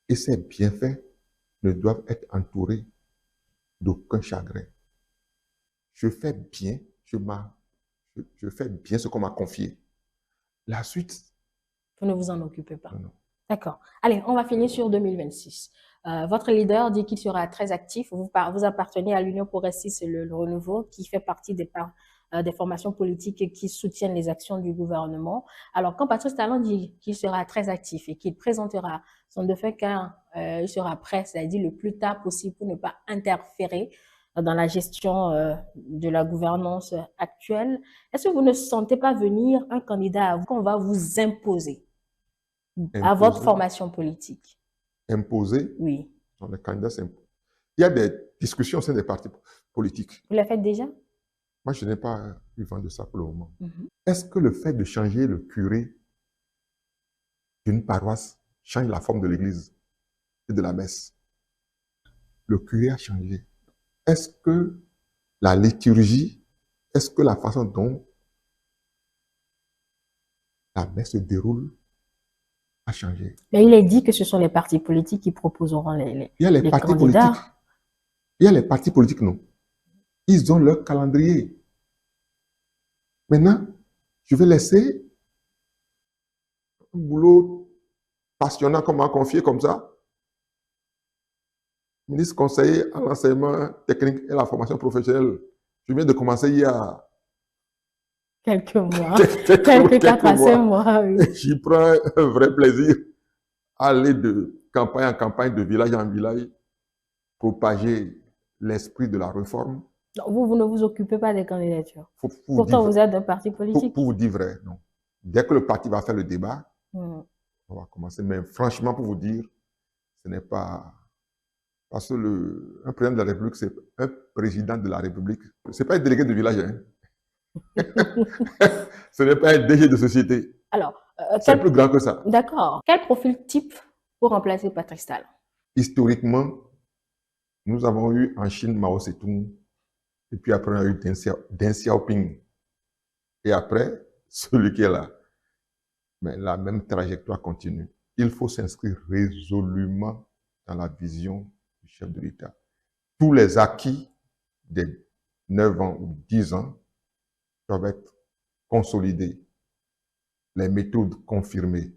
Et ces bienfaits ne doivent être entourés d'aucun chagrin. Je fais bien, je fais bien ce qu'on m'a confié. La suite... Vous ne vous en occupez pas. Non. D'accord. Allez, on va finir sur 2026. Votre leader dit qu'il sera très actif. Vous appartenez à l'Union progressiste et le Renouveau, qui fait partie des formations politiques qui soutiennent les actions du gouvernement. Alors, quand Patrice Talon dit qu'il sera très actif et qu'il présentera son défunt quand il sera prêt, c'est-à-dire le plus tard possible pour ne pas interférer dans la gestion de la gouvernance actuelle, est-ce que vous ne sentez pas venir un candidat qu'on va vous imposer à votre formation politique? Imposer? Oui. Non, les candidats s'imposent. Il y a des discussions au sein des partis politiques. Vous la faites déjà? Moi, je n'ai pas eu vent de ça pour le moment. Est-ce que le fait de changer le curé d'une paroisse change la forme de l'église et de la messe? Le curé a changé. Est-ce que la liturgie, est-ce que la façon dont la messe se déroule a changé? Mais il est dit que ce sont les partis politiques qui proposeront les partis candidats. Politiques. Il y a les partis politiques, non. Ils ont leur calendrier. Maintenant, je vais laisser un boulot passionnant qu'on m'a confié comme ça. Ministre conseiller à l'enseignement technique et la formation professionnelle. Je viens de commencer il y a... quelques mois. quelques 4 à 5 mois, oui. J'y prends un vrai plaisir à aller de campagne en campagne, de village en village, propager l'esprit de la réforme. Vous ne vous occupez pas des candidatures. Pourtant, vous êtes un parti politique. Pour vous dire vrai, non. Dès que le parti va faire le débat, on va commencer. Mais franchement, pour vous dire, ce n'est pas... Parce que un président de la République, c'est un président de la République. Ce n'est pas un délégué de village. Hein. Ce n'est pas un DG de société. Alors, c'est plus grand que ça. D'accord. Quel profil type pour remplacer Patrice Talon? Historiquement, nous avons eu en Chine Mao Zedong, et puis après on a eu Deng Xiaoping. Et après, celui qui est là. Mais la même trajectoire continue. Il faut s'inscrire résolument dans la vision du chef de l'État. Tous les acquis des 9 ans ou 10 ans doivent être consolidés. Les méthodes confirmées.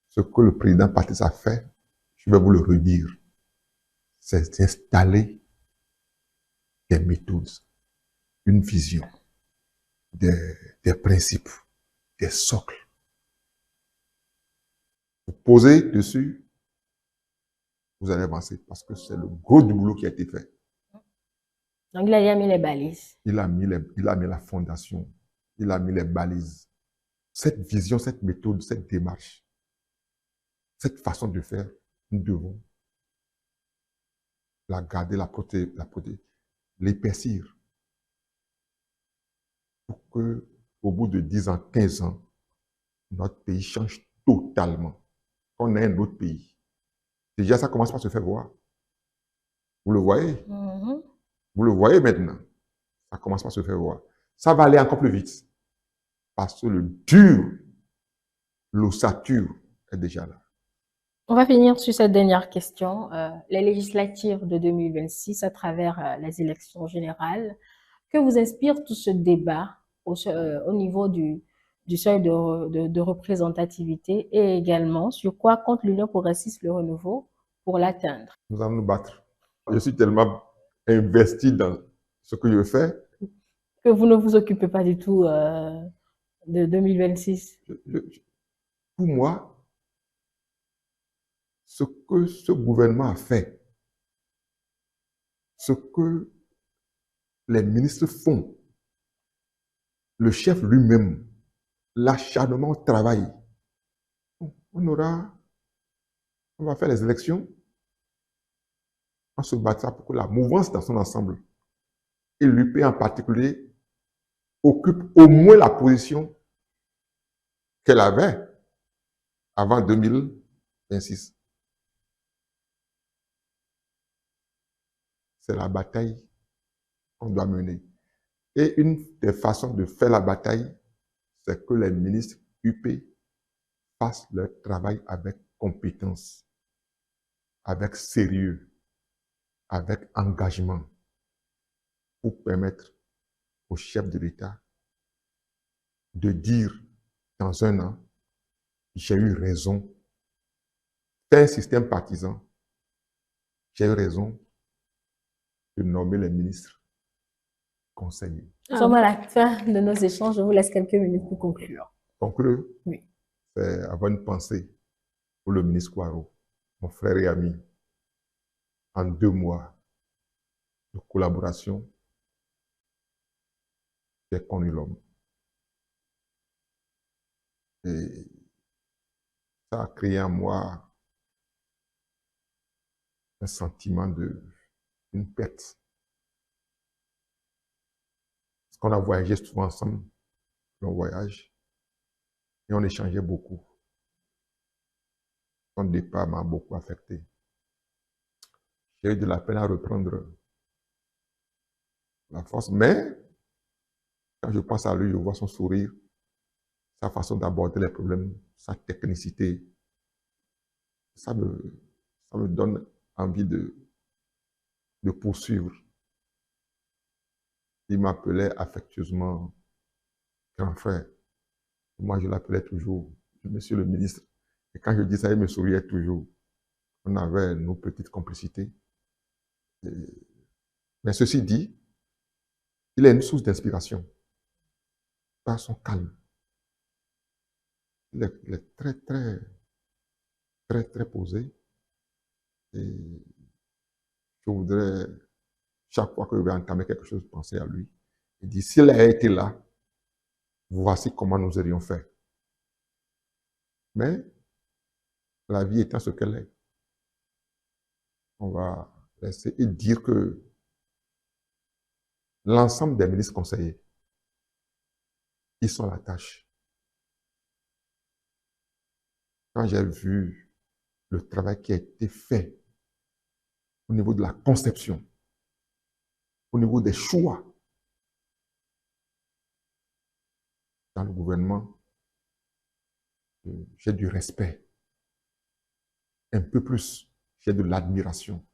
Ce que le président Patrice a fait, je vais vous le redire, c'est d'installer des méthodes, une vision, des principes, des socles. Vous posez dessus, vous allez avancer parce que c'est le gros du boulot qui a été fait. Donc, il a mis les balises. Il a mis la fondation. il a mis les balises. Cette vision, cette méthode, cette démarche, cette façon de faire, nous devons la garder, la protéger, l'épaissir pour que, au bout de 10 ans, 15 ans, notre pays change totalement. On est un autre pays. Déjà, ça commence par se faire voir. Vous le voyez? Vous le voyez maintenant. Ça commence par se faire voir. Ça va aller encore plus vite. Parce que le dur, l'ossature est déjà là. On va finir sur cette dernière question. Les législatives de 2026 à travers les élections générales, que vous inspire tout ce débat au niveau du seuil de représentativité et également sur quoi compte l'Union progressiste Le Renouveau pour l'atteindre? Nous allons nous battre. Je suis tellement investi dans ce que je fais. Que vous ne vous occupez pas du tout de 2026? Pour moi, ce que ce gouvernement a fait, ce que les ministres font, le chef lui-même, l'acharnement au travail, on va faire les élections, on se battra pour que la mouvance dans son ensemble, et l'UP en particulier, occupe au moins la position qu'elle avait avant 2026. C'est la bataille qu'on doit mener. Et une des façons de faire la bataille, c'est que les ministres UP fassent leur travail avec compétence, avec sérieux, avec engagement, pour permettre au chef de l'État de dire dans un an, j'ai eu raison. C'est un système partisan. J'ai eu raison de nommer les ministres conseillers. Nous sommes à la fin de nos échanges. Je vous laisse quelques minutes pour conclure. Conclure, oui. C'est avoir une pensée pour le ministre Kouaro, mon frère et ami. En 2 mois de collaboration, j'ai connu l'homme. Et ça a créé en moi un sentiment d'une perte. Parce qu'on a voyagé souvent ensemble, long voyage, et on échangeait beaucoup. Son départ m'a beaucoup affecté. J'ai eu de la peine à reprendre la force, mais quand je pense à lui, je vois son sourire, sa façon d'aborder les problèmes, sa technicité. Ça me donne envie de poursuivre. Il m'appelait affectueusement grand frère. Moi, je l'appelais toujours monsieur le ministre. Et quand je dis ça, il me souriait toujours. On avait nos petites complicités. Mais ceci dit, il est une source d'inspiration par son calme. Il est très, très, très, très posé. Et je voudrais, chaque fois que je vais entamer quelque chose, penser à lui. Et dire, s'il a été là, voici comment nous aurions fait. Mais la vie étant ce qu'elle est, on va laisser et dire que l'ensemble des ministres conseillers, ils sont à la tâche. Quand j'ai vu le travail qui a été fait au niveau de la conception, au niveau des choix dans le gouvernement, j'ai du respect. Un peu plus, j'ai de l'admiration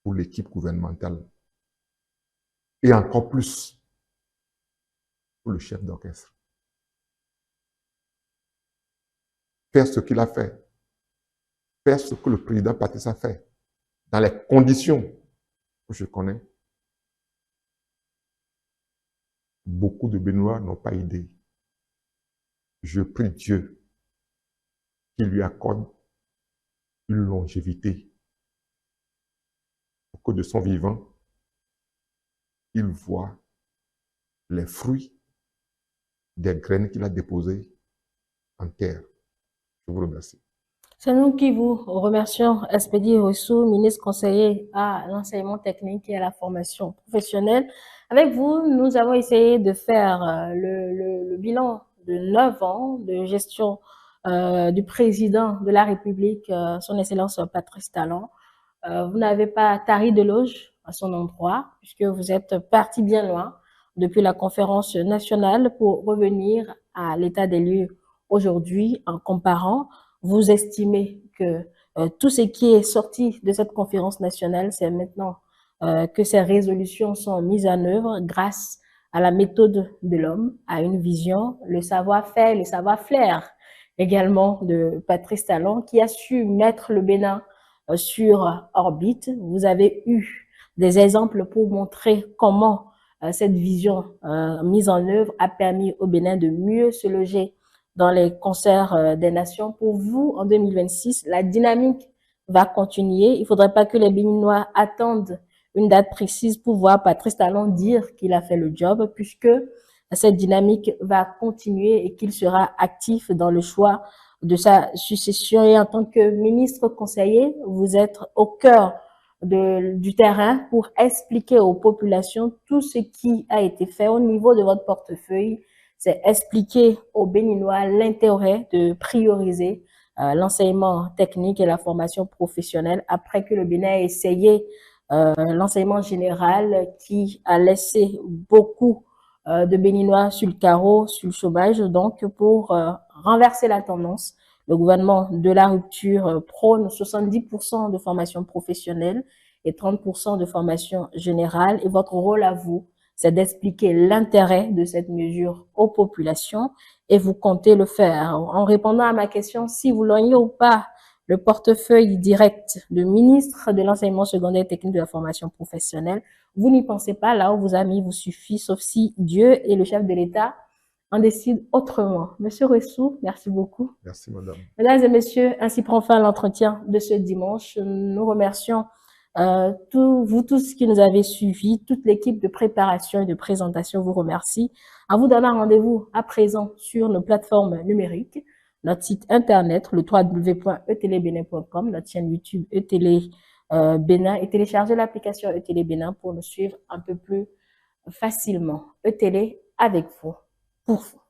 pour l'équipe gouvernementale. Et encore plus pour le chef d'orchestre. Faire ce qu'il a fait, faire ce que le président Patrice a fait, dans les conditions que je connais, beaucoup de Béninois n'ont pas idée. Je prie Dieu qu'il lui accorde une longévité pour que de son vivant, il voit les fruits des graines qu'il a déposées en terre. Je vous remercie. C'est nous qui vous remercions, Expédie Rossou, ministre conseiller à l'enseignement technique et à la formation professionnelle. Avec vous, nous avons essayé de faire le bilan de 9 ans de gestion du président de la République, son Excellence Patrice Talon. Vous n'avez pas tari d'éloges à son endroit, puisque vous êtes parti bien loin depuis la conférence nationale pour revenir à l'état des lieux aujourd'hui en comparant. Vous estimez que tout ce qui est sorti de cette conférence nationale, c'est maintenant que ces résolutions sont mises en œuvre grâce à la méthode de l'homme, à une vision, le savoir-faire, le savoir-faire également de Patrice Talon, qui a su mettre le Bénin sur orbite. Vous avez eu des exemples pour montrer comment cette vision mise en œuvre a permis au Bénin de mieux se loger dans les concerts des nations. Pour vous, en 2026, la dynamique va continuer. Il ne faudrait pas que les Béninois attendent une date précise pour voir Patrice Talon dire qu'il a fait le job, puisque cette dynamique va continuer et qu'il sera actif dans le choix de sa succession. Et en tant que ministre conseiller, vous êtes au cœur du terrain pour expliquer aux populations tout ce qui a été fait au niveau de votre portefeuille. C'est expliquer aux Béninois l'intérêt de prioriser l'enseignement technique et la formation professionnelle après que le Bénin a essayé l'enseignement général qui a laissé beaucoup de Béninois sur le carreau, sur le chômage. Donc, pour renverser la tendance, le gouvernement de la rupture prône 70% de formation professionnelle et 30% de formation générale. Et votre rôle à vous, c'est d'expliquer l'intérêt de cette mesure aux populations et vous comptez le faire. En répondant à ma question, si vous l'auriez ou pas le portefeuille direct de ministre de l'enseignement secondaire et technique de la formation professionnelle, vous n'y pensez pas, là où vos amis vous suffit, sauf si Dieu et le chef de l'État en décident autrement. Monsieur Ressou, merci beaucoup. Merci, madame. Mesdames et messieurs, ainsi prend fin l'entretien de ce dimanche. Nous remercions vous tous qui nous avez suivis, toute l'équipe de préparation et de présentation vous remercie. En vous donnant rendez-vous à présent sur nos plateformes numériques, notre site internet, le www.etelebénin.com, notre chaîne YouTube Etélé Bénin, et téléchargez l'application Etélé Bénin pour nous suivre un peu plus facilement. Etélé avec vous, pour vous.